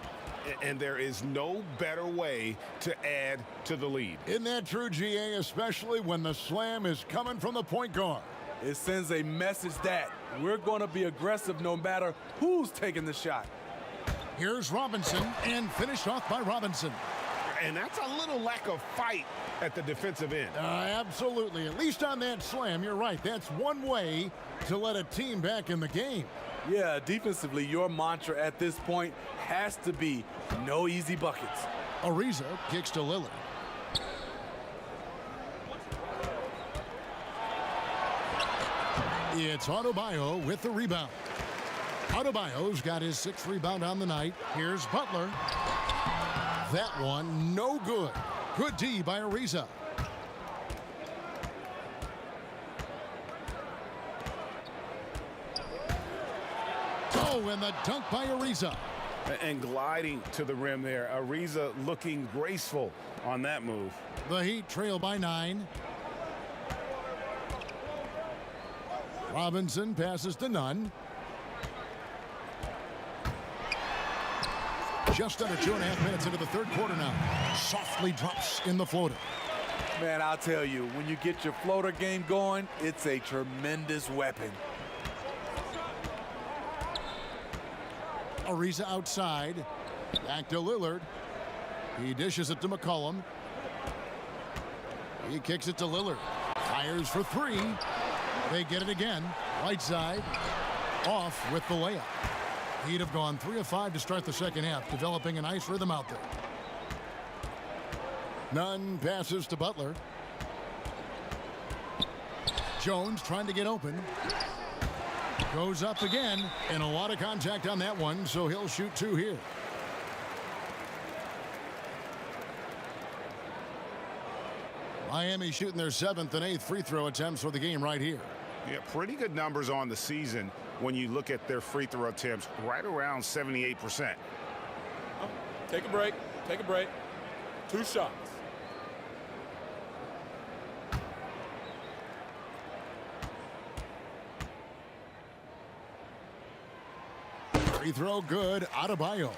And there is no better way to add to the lead.
Isn't that true, GA, especially when the slam is coming from the point guard?
It sends a message that we're going to be aggressive no matter who's taking the shot.
Here's Robinson, and finished off by Robinson.
And that's a little lack of fight at the defensive end.
Absolutely. At least on that slam, you're right. That's one way to let a team back in the game.
Yeah, defensively, your mantra at this point has to be no easy buckets.
Ariza kicks to Lillard. It's Adebayo with the rebound. Adebayo's got his 6th rebound on the night. Here's Butler. That one, no good. Good D by Ariza. Oh, and the dunk by Ariza.
And gliding to the rim there. Ariza looking graceful on that move.
The Heat trail by 9. Robinson passes to Nunn. Just under 2.5 minutes into the third quarter now. Softly drops in the floater.
Man, I'll tell you, when you get your floater game going, it's a tremendous weapon.
Ariza outside. Back to Lillard. He dishes it to McCollum. He kicks it to Lillard. Fires for 3. They get it again. Right side. Off with the layup. He'd have gone 3 of 5 to start the second half, developing a nice rhythm out there. Nunn passes to Butler. Jones trying to get open. Goes up again, and a lot of contact on that one, so he'll shoot 2 here. Miami shooting their 7th and 8th free throw attempts for the game right here.
Yeah, pretty good numbers on the season when you look at their free throw attempts, right around 78%.
Take a break. Take a break. 2 shots.
Free throw good. Adebayo.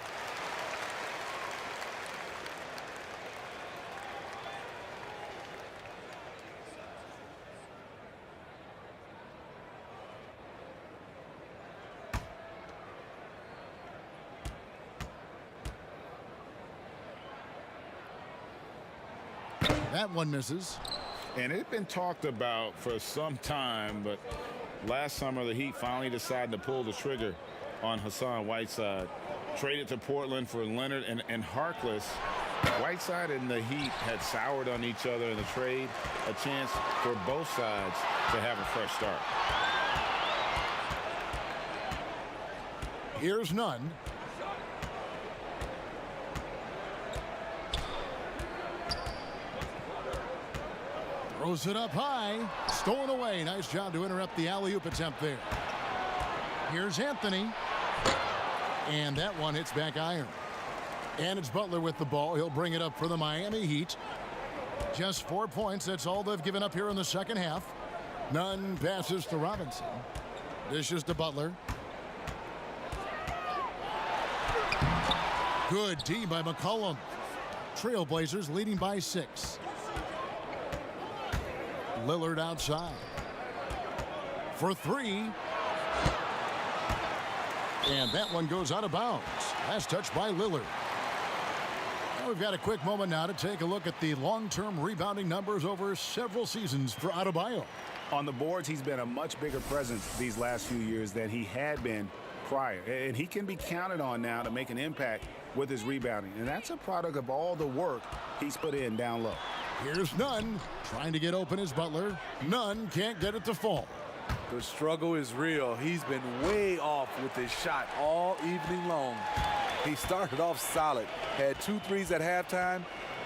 That one misses.
And it had been talked about for some time, but last summer the Heat finally decided to pull the trigger on Hassan Whiteside. Traded to Portland for Leonard and Harkless. Whiteside and the Heat had soured on each other in the trade. A chance for both sides to have a fresh start.
Here's Nunn. Throws it up high. Stolen away. Nice job to interrupt the alley-oop attempt there. Here's Anthony. And that one hits back iron. And it's Butler with the ball. He'll bring it up for the Miami Heat. Just 4 points. That's all they've given up here in the second half. Nunn passes to Robinson. Dishes to Butler. Good D by McCollum. Trailblazers leading by 6. Lillard outside. For 3. And that one goes out of bounds. Last touch by Lillard. Now we've got a quick moment now to take a look at the long-term rebounding numbers over several seasons for Adebayo.
On the boards, he's been a much bigger presence these last few years than he had been prior. And he can be counted on now to make an impact with his rebounding. And that's a product of all the work he's put in down low.
Here's Nunn trying to get open as Butler. Nunn can't get it to fall.
The struggle is real. He's been way off with his shot all evening long. He started off solid, had 2 threes at halftime,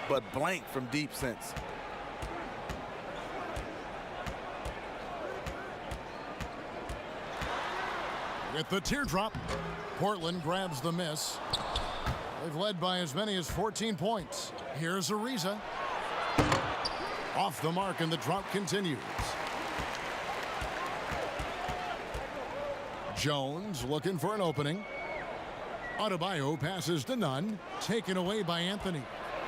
but blanked from deep since.
With the teardrop, Portland grabs the miss. They've led by as many as 14 points. Here's Ariza. Off the mark, and the drop continues. Jones looking for an opening. Adebayo passes to Nunn, taken away by Anthony.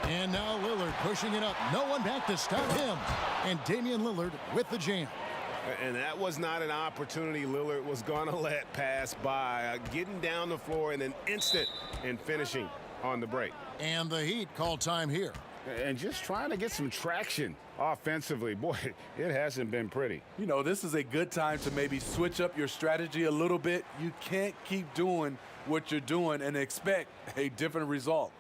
And now Lillard pushing it up. No one back to stop him. And Damian Lillard with the jam.
And that was not an opportunity Lillard was going to let pass by. Getting down the floor in an instant and finishing on the break.
And the Heat call time here.
And just trying to get some traction offensively. Boy, it hasn't been pretty.
You know, this is a good time to maybe switch up your strategy a little bit. You can't keep doing what you're doing and expect a different result.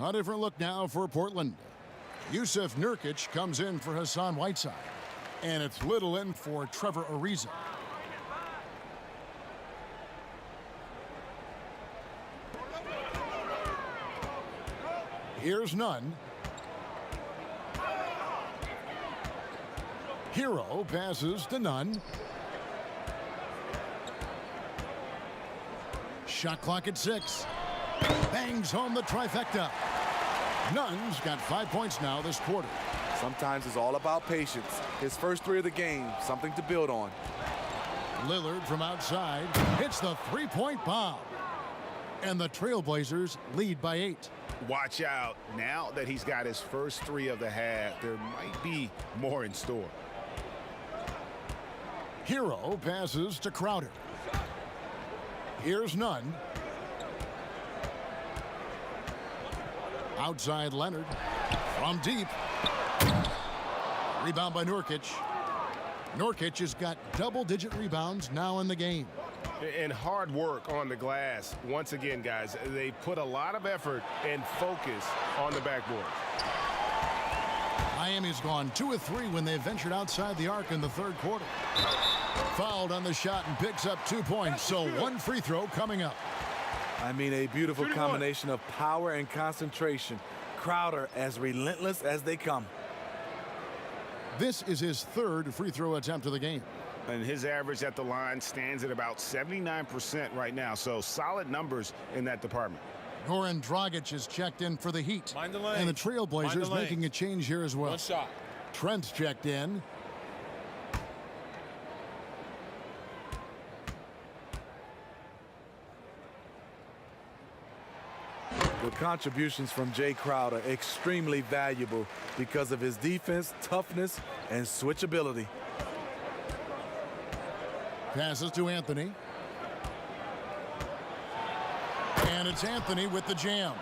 A different look now for Portland. Yusuf Nurkic comes in for Hassan Whiteside. And it's Little in for Trevor Ariza. Here's Nunn. Hero passes to Nunn. Shot clock at 6. Bangs home the trifecta. Nunn's got 5 points now this quarter.
Sometimes it's all about patience. His first 3 of the game, something to build on.
Lillard from outside hits the three-point bomb. And the Trailblazers lead by 8.
Watch out. Now that he's got his first 3 of the half, there might be more in store.
Hero passes to Crowder. Here's Nunn. Outside Leonard. From deep. Rebound by Nurkic. Nurkic has got double-digit rebounds now in the game.
And hard work on the glass. Once again, guys, they put a lot of effort and focus on the backboard.
Miami's gone 2 of 3 when they ventured outside the arc in the third quarter. Fouled on the shot and picks up 2 points, so 1 free throw coming up.
I mean, a beautiful combination of power and concentration. Crowder as relentless as they come.
This is his 3rd free throw attempt of the game.
And his average at the line stands at about 79% right now, so solid numbers in that department.
Goran Dragic is checked in for the Heat.
Mind the lane.
And the Trailblazers making a change here as well.
1 shot.
Trent's checked in.
The contributions from Jay Crowder extremely valuable because of his defense, toughness, and switchability.
Passes to Anthony. And it's Anthony with the jam.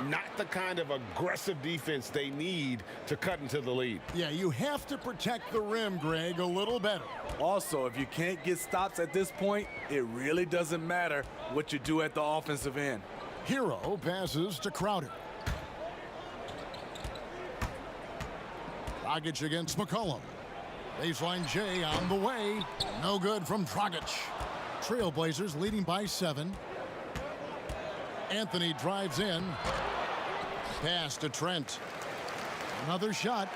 Not the kind of aggressive defense they need to cut into the lead.
Yeah, you have to protect the rim, Greg, a little better.
Also, if you can't get stops at this point, it really doesn't matter what you do at the offensive end.
Hero passes to Crowder. Dragic against McCollum. Baseline J on the way. No good from Dragic. Trailblazers leading by 7. Anthony drives in. Pass to Trent. Another shot.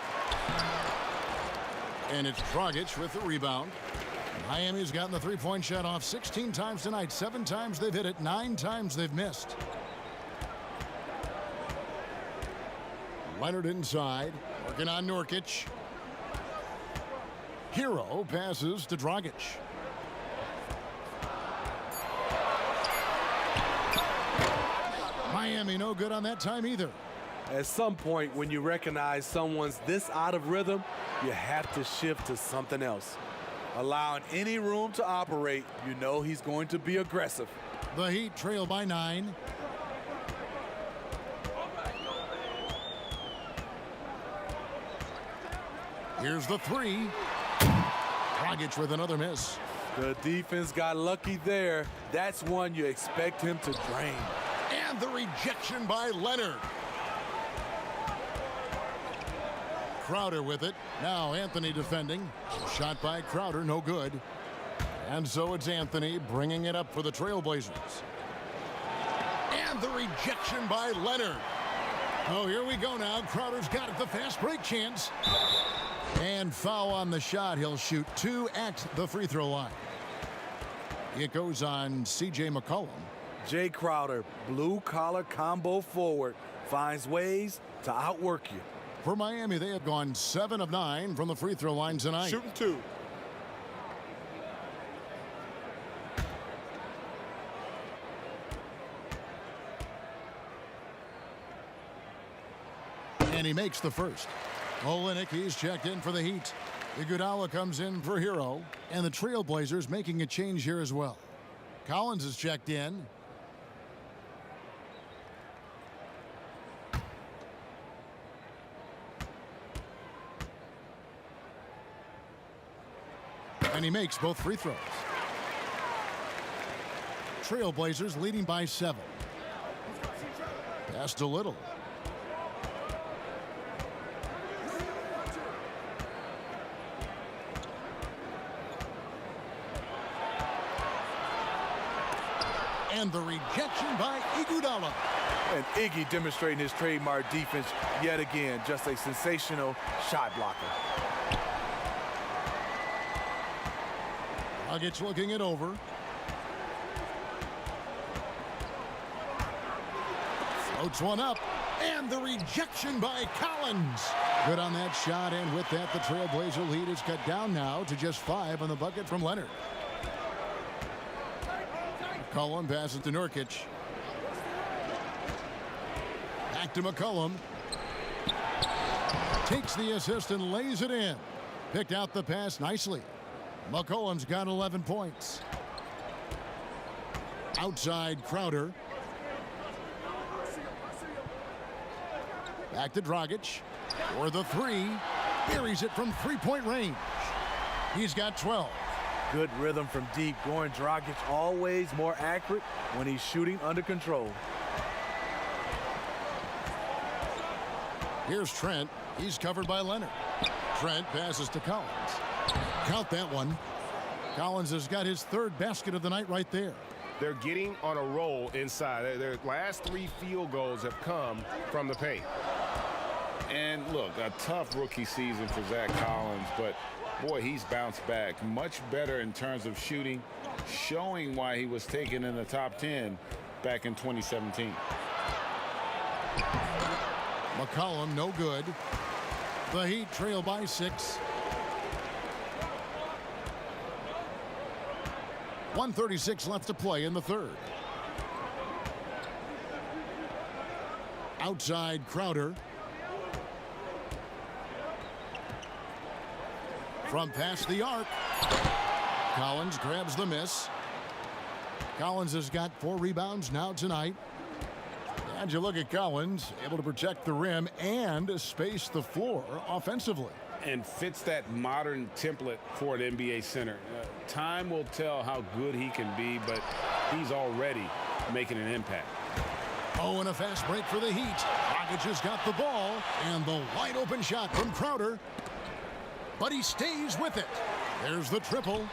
And it's Dragic with the rebound. Miami's gotten the three-point shot off 16 times tonight. 7 times they've hit it. 9 times they've missed. Leonard inside. Working on Nurkic. Hero passes to Dragic. Miami no good on that time either.
At some point, when you recognize someone's this out of rhythm, you have to shift to something else. Allowing any room to operate, you know he's going to be aggressive.
The Heat trail by 9. Here's the 3. Dragic with another miss.
The defense got lucky there. That's one you expect him to drain.
And the rejection by Leonard. Crowder with it. Now Anthony defending. Shot by Crowder, no good. And so it's Anthony bringing it up for the Trailblazers. And the rejection by Leonard. Oh, here we go now. Crowder's got it, the fast break chance. And foul on the shot. He'll shoot 2 at the free throw line. It goes on C.J. McCollum.
Jay Crowder, blue-collar combo forward, finds ways to outwork you.
For Miami, they have gone 7 of 9 from the free throw line tonight.
Shooting 2.
And he makes the first. Olynyk, he's checked in for the Heat. Iguodala comes in for Hero. And the Trailblazers making a change here as well. Collins is checked in. And he makes both free throws. Trailblazers leading by 7. Pass to Little. And the rejection by Iguodala.
And Iggy demonstrating his trademark defense yet again. Just a sensational shot blocker.
Dragic looking it over. Floats one up. And the rejection by Collins. Good on that shot, and with that, the Trailblazer lead is cut down now to just 5 on the bucket from Leonard. McCollum passes to Nurkic. Back to McCollum. Takes the assist and lays it in. Picked out the pass nicely. McCollum's got 11 points. Outside Crowder. Back to Dragic for the 3. Buries it from three-point range. He's got 12.
Good rhythm from deep. Goran Dragic always more accurate when he's shooting under control.
Here's Trent. He's covered by Leonard. Trent passes to Collins. Count that one. Collins has got his 3rd basket of the night right there.
They're getting on a roll inside. Their last 3 field goals have come from the paint. And look, a tough rookie season for Zach Collins, but boy, he's bounced back much better in terms of shooting, showing why he was taken in the top 10 back in 2017.
McCollum, no good. The Heat trail by 6. 1:36 left to play in the 3rd. Outside Crowder. From past the arc. Collins grabs the miss. Collins has got 4 rebounds now tonight. And you look at Collins, able to protect the rim and space the floor offensively.
And fits that modern template for an NBA center. Time will tell how good he can be, but he's already making an impact.
Oh, and a fast break for the Heat. Dragic has got the ball, and the wide open shot from Crowder. but he stays with it. There's the triple.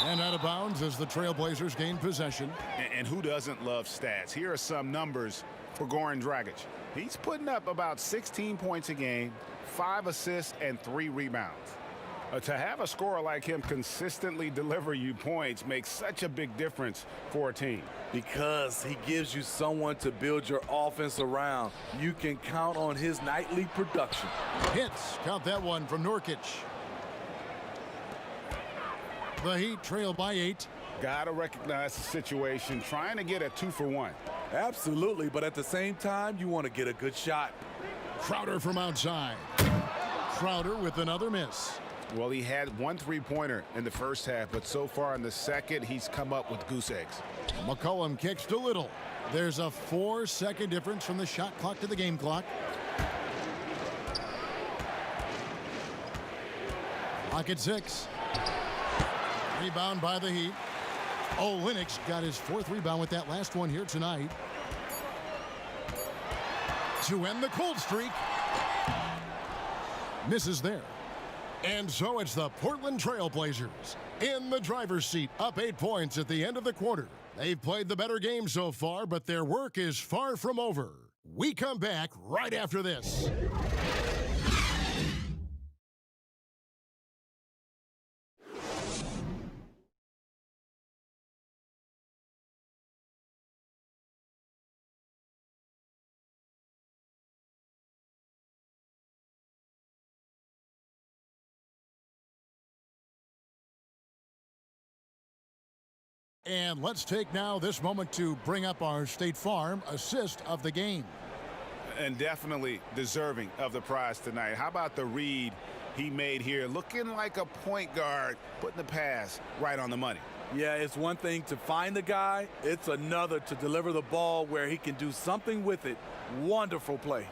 And out of bounds as the Trailblazers gain possession.
And who doesn't love stats? Here are some numbers for Goran Dragic. He's putting up about 16 points a game, 5 assists, and 3 rebounds. To have a scorer like him consistently deliver you points makes such a big difference for a team.
Because he gives you someone to build your offense around. You can count on his nightly production.
Hits. Count that one from Nurkic. The Heat trail by 8.
Gotta recognize the situation, trying to get a 2-for-1.
Absolutely, but at the same time, you want to get a good shot.
Crowder from outside. Crowder with another miss.
Well, he had 1 3-pointer in the first half, but so far in the second, he's come up with goose eggs.
McCollum kicks to Little. There's a 4-second difference from the shot clock to the game clock. Clock at 6. Rebound by the Heat. Olynyk got his 4th rebound with that last one here tonight. To end the cold streak. Misses there. And so it's the Portland Trailblazers in the driver's seat, up 8 points at the end of the quarter. They've played the better game so far, but their work is far from over. We come back right after this. And let's take now this moment to bring up our State Farm assist of the game.
And definitely deserving of the prize tonight. How about the read he made here? Looking like a point guard, putting the pass right on the money.
Yeah, it's one thing to find the guy. It's another to deliver the ball where he can do something with it. Wonderful play.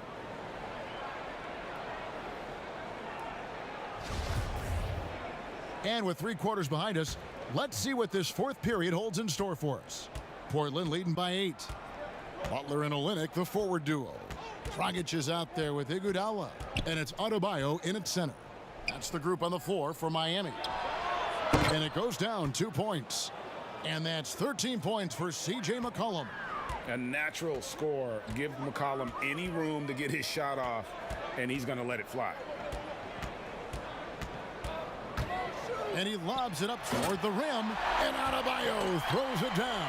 And with 3 quarters behind us, let's see what this 4th period holds in store for us. Portland leading by 8. Butler and Olynyk, the forward duo. Dragic is out there with Iguodala, and it's Adebayo in at center. That's the group on the floor for Miami. And it goes down 2 points. And that's 13 points for C.J. McCollum.
A natural score. Give McCollum any room to get his shot off, and he's going to let it fly.
And he lobs it up toward the rim, and Adebayo throws it down.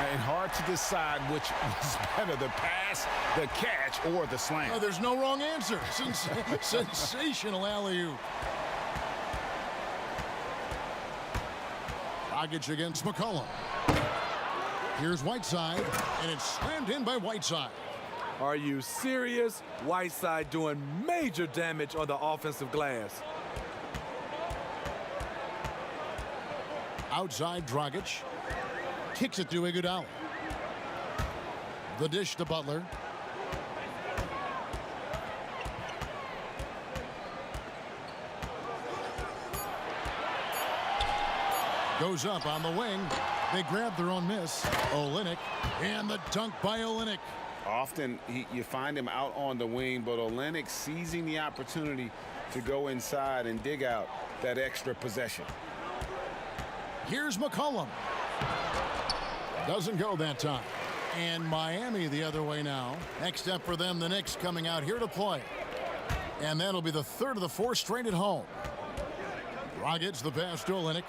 And hard to decide which was better, the pass, the catch, or the slam.
Oh, there's no wrong answer. Sensational alley-oop. Dragic against McCollum. Here's Whiteside, and it's slammed in by Whiteside.
Are you serious? Whiteside doing major damage on the offensive glass.
Outside, Dragic kicks it to Iguodala. The dish to Butler. Goes up on the wing. They grab their own miss. Olynyk, and the dunk by Olynyk.
Often you find him out on the wing, but Olynyk seizing the opportunity to go inside and dig out that extra possession.
Here's McCollum. Doesn't go that time. And Miami the other way now. Next up for them, the Knicks coming out here to play. And that'll be the 3rd of the 4 straight at home. Dragic the pass to Olynyk.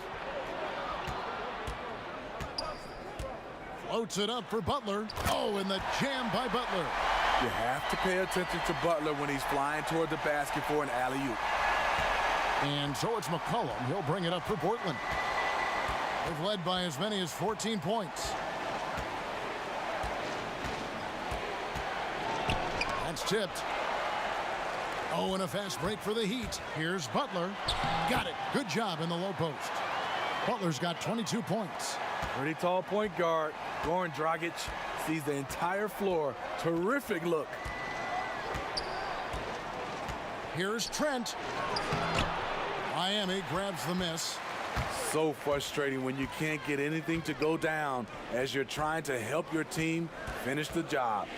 Floats it up for Butler. Oh, and the jam by Butler.
You have to pay attention to Butler when he's flying toward the basket for an alley-oop.
And so it's McCollum. He'll bring it up for Portland. They've led by as many as 14 points. That's tipped. Oh, and a fast break for the Heat. Here's Butler. Got it. Good job in the low post. Butler's got 22 points.
Pretty tall point guard. Goran Dragic sees the entire floor. Terrific look.
Here's Trent. Miami grabs the miss.
So frustrating when you can't get anything to go down as you're trying to help your team finish the job.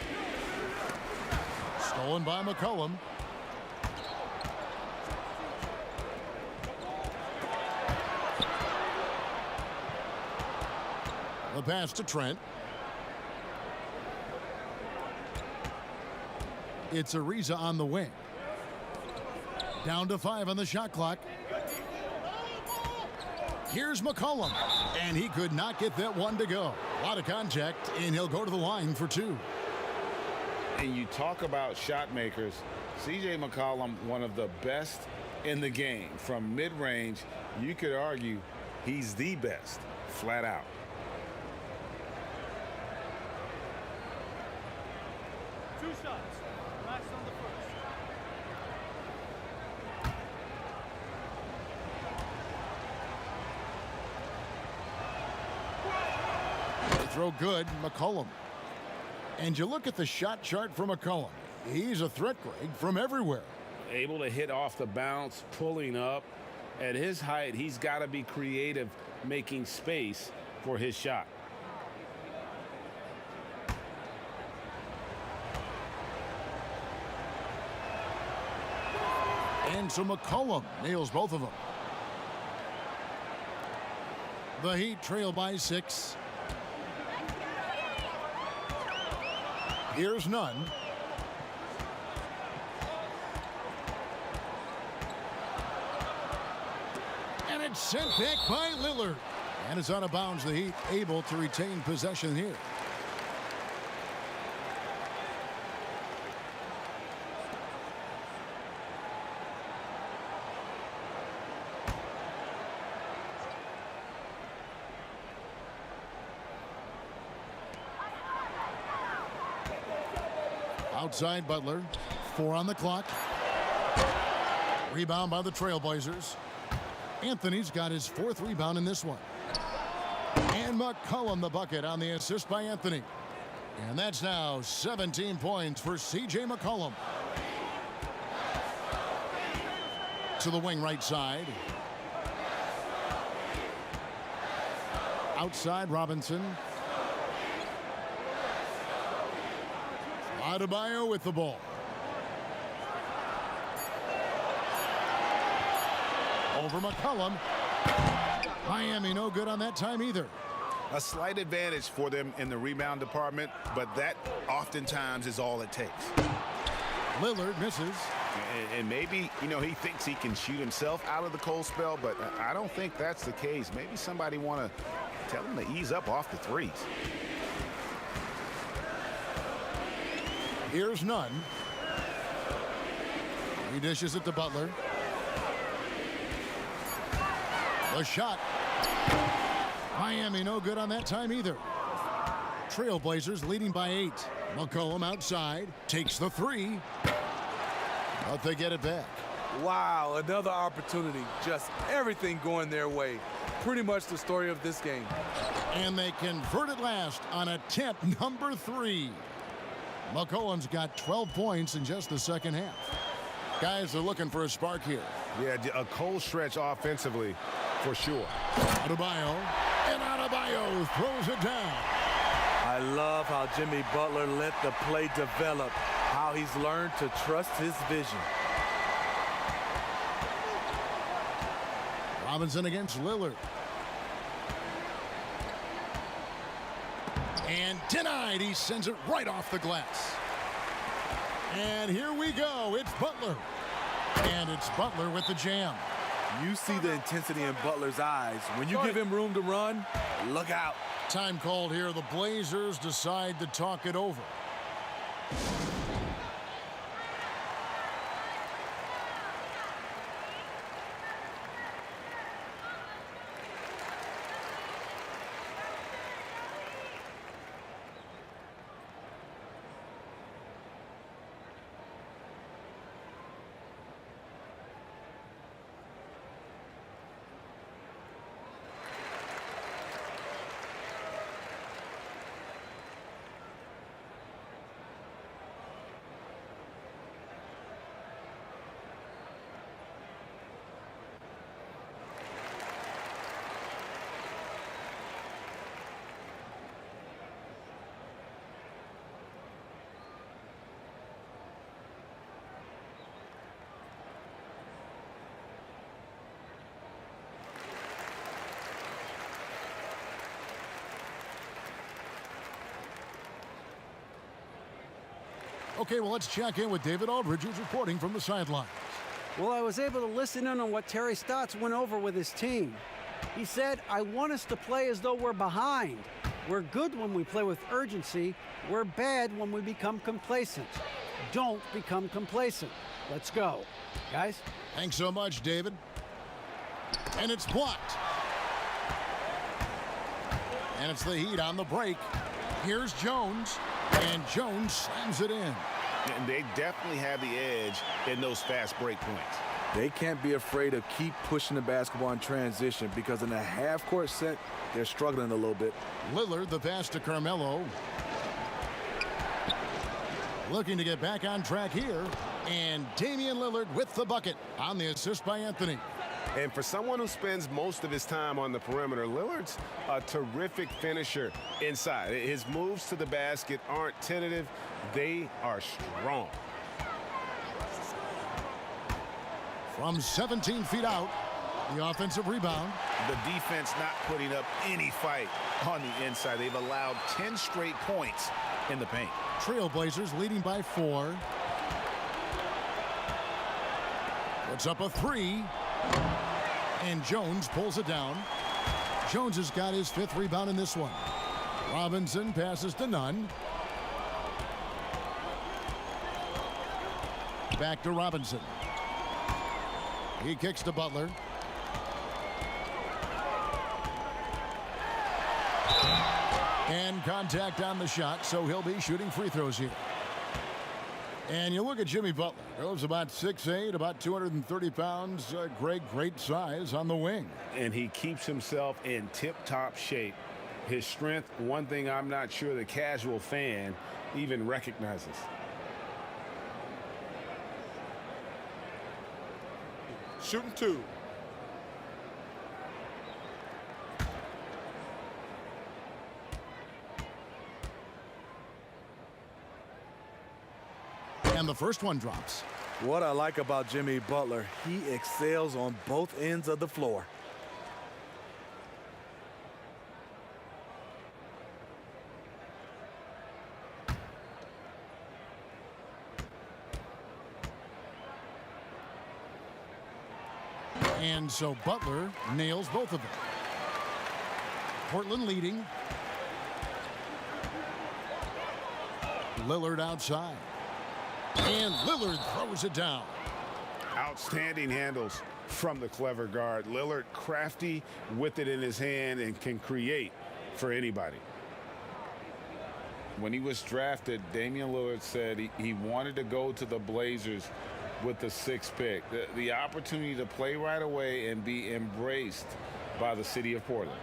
Stolen by McCollum. The pass to Trent. It's Ariza on the wing. Down to 5 on the shot clock. Here's McCollum, and he could not get that one to go. A lot of contact, and he'll go to the line for 2.
And you talk about shot makers, C.J. McCollum, one of the best in the game. From mid-range, you could argue he's the best, flat out.
Two shots. Last on the first.
They throw good, McCollum. And you look at the shot chart for McCollum. He's a threat, Greg, from everywhere.
Able to hit off the bounce, pulling up. At his height, he's got to be creative, making space for his shot.
And so McCollum nails both of them. The Heat trail by 6. Here's Nunn. And it's sent back by Lillard. And it's out of bounds. The Heat able to retain possession here. Outside Butler. 4 on the clock. Rebound by the Trailblazers. Anthony's got his 4th rebound in this one. And McCollum the bucket on the assist by Anthony. And that's now 17 points for C.J. McCollum. To the wing right side. Outside Robinson. Adebayo with the ball. Over McCollum. Miami no good on that time either.
A slight advantage for them in the rebound department, but that oftentimes is all it takes.
Lillard misses.
And maybe, he thinks he can shoot himself out of the cold spell, but I don't think that's the case. Maybe somebody want to tell him to ease up off the threes.
Here's Nunn. He dishes it to Butler. The shot. Miami no good on that time either. Trailblazers leading by 8. McCollum outside. Takes the 3. But they get it back.
Wow, another opportunity. Just everything going their way. Pretty much the story of this game.
And they convert it last on attempt number 3. McCollum's got 12 points in just the second half. Guys are looking for a spark here.
Yeah, a cold stretch offensively for sure.
Adebayo, and Adebayo throws it down.
I love how Jimmy Butler let the play develop, how he's learned to trust his vision.
Robinson against Lillard. And denied. He sends it right off the glass. And here we go. It's Butler. And it's Butler with the jam.
You see the intensity in Butler's eyes. When you give him room to run, look out.
Time called here. The Blazers decide to talk it over. Okay, well, let's check in with David Aldridge, who's reporting from the sidelines.
Well, I was able to listen in on what Terry Stotts went over with his team. He said, I want us to play as though we're behind. We're good when we play with urgency. We're bad when we become complacent. Don't become complacent. Let's go. Guys?
Thanks so much, David. And it's blocked. And it's the Heat on the break. Here's Jones. And Jones slams it in.
And they definitely have the edge in those fast break points.
They can't be afraid to keep pushing the basketball in transition because in the half-court set, they're struggling a little bit.
Lillard, the pass to Carmelo. Looking to get back on track here. And Damian Lillard with the bucket on the assist by Anthony.
And for someone who spends most of his time on the perimeter, Lillard's a terrific finisher inside. His moves to the basket aren't tentative. They are strong.
From 17 feet out, the offensive rebound.
The defense not putting up any fight on the inside. They've allowed 10 straight points in the paint.
Trailblazers leading by 4. Puts up a 3. And Jones pulls it down. Jones has got his 5th rebound in this one. Robinson passes to Nunn. Back to Robinson. He kicks to Butler. And contact on the shot, so he'll be shooting free throws here. And you look at Jimmy Butler. Goes about 6'8", about 230 pounds. Great size on the wing.
And he keeps himself in tip-top shape. His strength, one thing I'm not sure the casual fan even recognizes.
Shooting 2.
And the first one drops.
What I like about Jimmy Butler, he excels on both ends of the floor.
And so Butler nails both of them. Portland leading. Lillard outside. And Lillard throws it down.
Outstanding handles from the clever guard. Lillard crafty with it in his hand and can create for anybody. When he was drafted, Damian Lillard said he wanted to go to the Blazers with the 6th pick. The opportunity to play right away and be embraced by the city of Portland.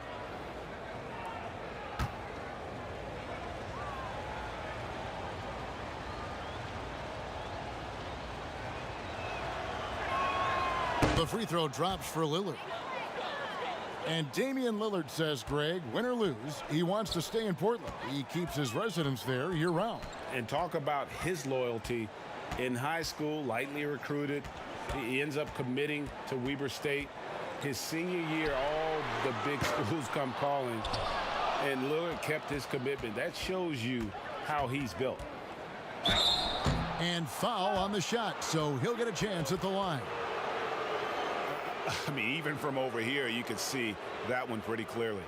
The free throw drops for Lillard. And Damian Lillard says, Greg, win or lose, he wants to stay in Portland. He keeps his residence there year-round.
And talk about his loyalty. In high school, lightly recruited, he ends up committing to Weber State. His senior year, all the big schools come calling, and Lillard kept his commitment. That shows you how he's built.
And foul on the shot, so he'll get a chance at the line.
I mean, even from over here, you could see that one pretty clearly.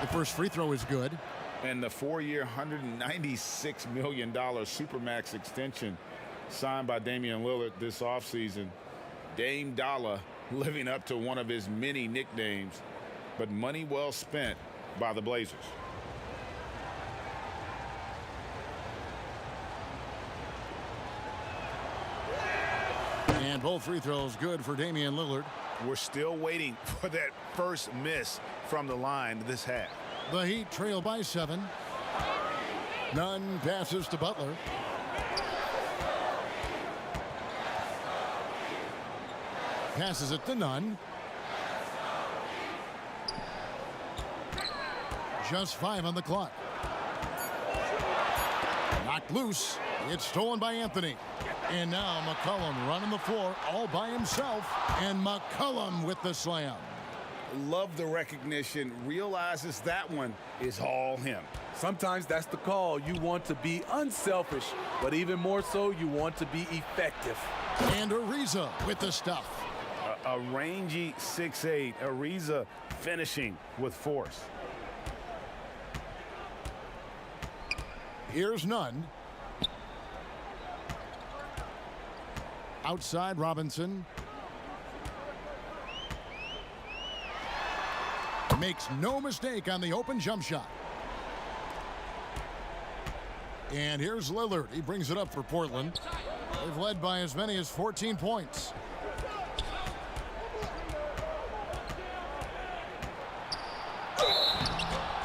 The first free throw is good.
And the 4-year, $196 million Supermax extension signed by Damian Lillard this offseason. Dame Dollar living up to one of his many nicknames, but money well spent by the Blazers.
And both free throws good for Damian Lillard.
We're still waiting for that first miss from the line this half.
The Heat trail by 7. Nunn passes to Butler. Passes it to Nunn. Just 5 on the clock. Knocked loose. It's stolen by Anthony. And now McCollum running the floor all by himself. And McCollum with the slam.
Love the recognition. Realizes that one is all him.
Sometimes that's the call. You want to be unselfish, but even more so, you want to be effective.
And Ariza with the stuff.
A rangy 6'8". Ariza finishing with force.
Here's Nunn. Outside Robinson. Makes no mistake on the open jump shot. And here's Lillard. He brings it up for Portland. They've led by as many as 14 points.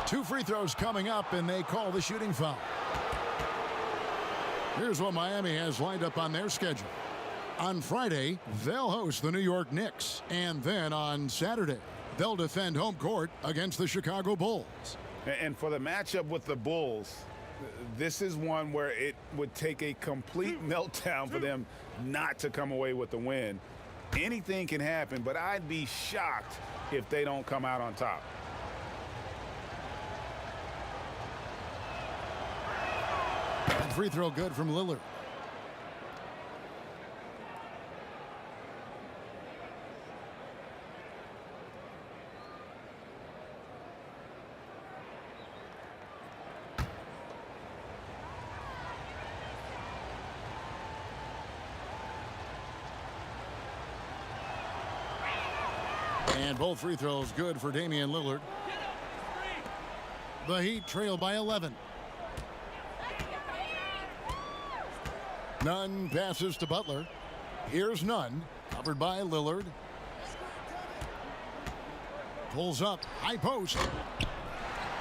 Two free throws coming up, and they call the shooting foul. Here's what Miami has lined up on their schedule. On Friday, they'll host the New York Knicks. And then on Saturday, they'll defend home court against the Chicago Bulls.
And for the matchup with the Bulls, this is one where it would take a complete meltdown for them not to come away with the win. Anything can happen, but I'd be shocked if they don't come out on top.
Free throw good from Lillard. And both free throws good for Damian Lillard. The Heat trail by 11. Nunn passes to Butler. Here's Nunn, covered by Lillard. Pulls up, high post.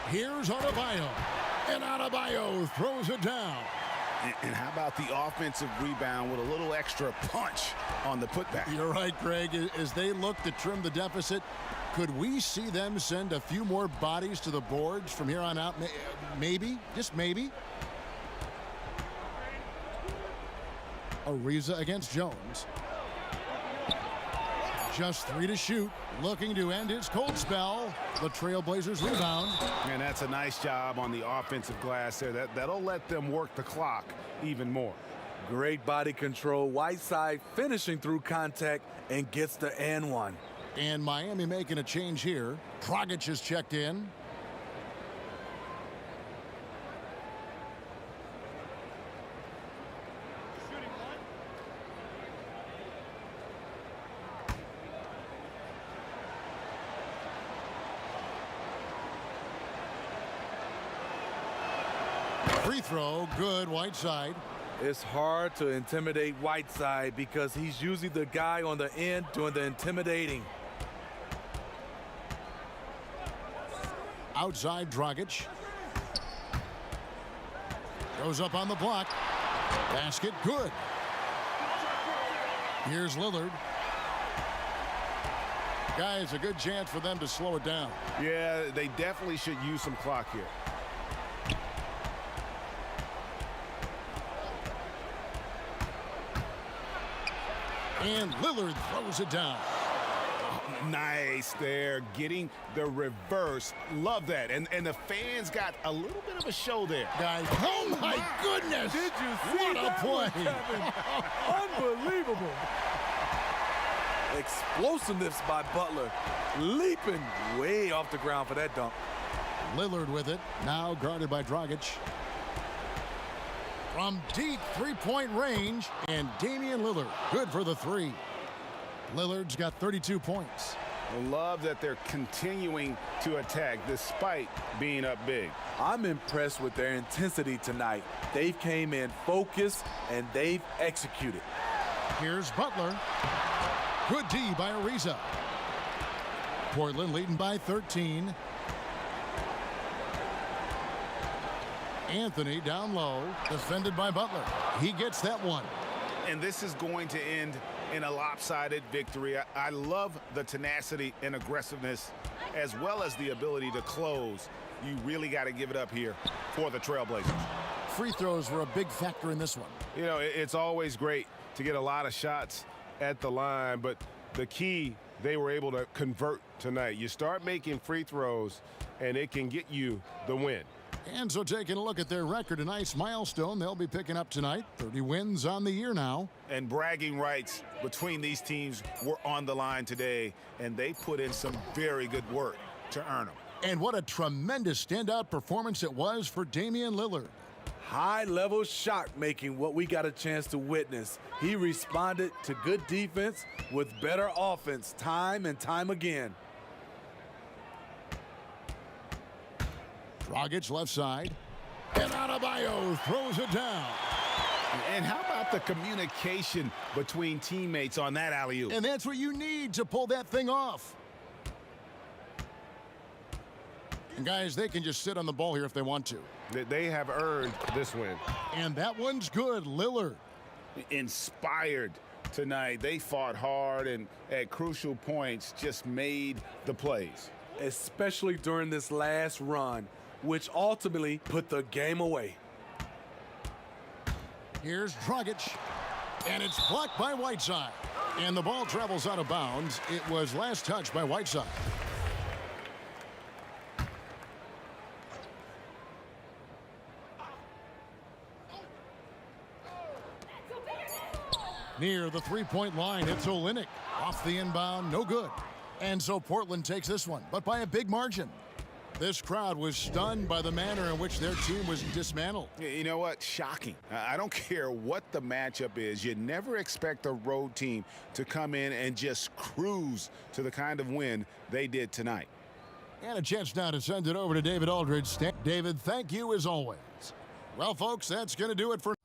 Here's Adebayo. And Adebayo throws it down.
And how about the offensive rebound with a little extra punch on the putback?
You're right, Greg. As they look to trim the deficit, could we see them send a few more bodies to the boards from here on out? Maybe, just maybe. Ariza against Jones. Just 3 to shoot. Looking to end his cold spell. The Trailblazers rebound.
And that's a nice job on the offensive glass there. That'll let them work the clock even more.
Great body control. Whiteside finishing through contact and gets the and one.
And Miami making a change here. Dragic has checked in. Free throw, good, Whiteside.
It's hard to intimidate Whiteside because he's usually the guy on the end doing the intimidating.
Outside Dragic. Goes up on the block. Basket good. Here's Lillard. Guys, a good chance for them to slow it down.
Yeah, they definitely should use some clock here.
And Lillard throws it down.
Nice there, getting the reverse. Love that. And the fans got a little bit of a show there.
Guys, oh my goodness.
Did you see
what
that
a play?
Unbelievable. Explosiveness by Butler. Leaping way off the ground for that dunk.
Lillard with it. Now guarded by Dragic. From deep three-point range, and Damian Lillard, good for the three. Lillard's got 32 points.
I love that they're continuing to attack despite being up big.
I'm impressed with their intensity tonight. They came in focused, and they've executed.
Here's Butler. Good D by Ariza. Portland leading by 13. Anthony down low, defended by Butler. He gets that one.
And this is going to end in a lopsided victory. I love the tenacity and aggressiveness as well as the ability to close You really got to give it up here for the Trailblazers.
Free throws were a big factor in this one.
You know, it's always great to get a lot of shots at the line, but the key, they were able to convert tonight. You start making free throws, and it can get you the win.
And so taking a look at their record, a nice milestone they'll be picking up tonight. 30 wins on the year now.
And bragging rights between these teams were on the line today, and they put in some very good work to earn them.
And what a tremendous standout performance it was for Damian Lillard.
High-level shot making, what we got a chance to witness. He responded to good defense with better offense time and time again.
Dragic left side. And Adebayo throws it down.
And how about the communication between teammates on that alley-oop?
And that's what you need to pull that thing off. And guys, they can just sit on the ball here if they want to.
They have earned this win.
And that one's good. Lillard.
Inspired tonight. They fought hard and at crucial points just made the plays.
Especially during this last run, which ultimately put the game away.
Here's Dragic. And it's blocked by Whiteside. And the ball travels out of bounds. It was last touched by Whiteside. Near the three-point line, it's Olynyk. Off the inbound, no good. And so Portland takes this one, but by a big margin. This crowd was stunned by the manner in which their team was dismantled.
You know what? Shocking. I don't care what the matchup is. You never expect a road team to come in and just cruise to the kind of win they did tonight.
And a chance now to send it over to David Aldridge. David, thank you as always. Well, folks, that's going to do it for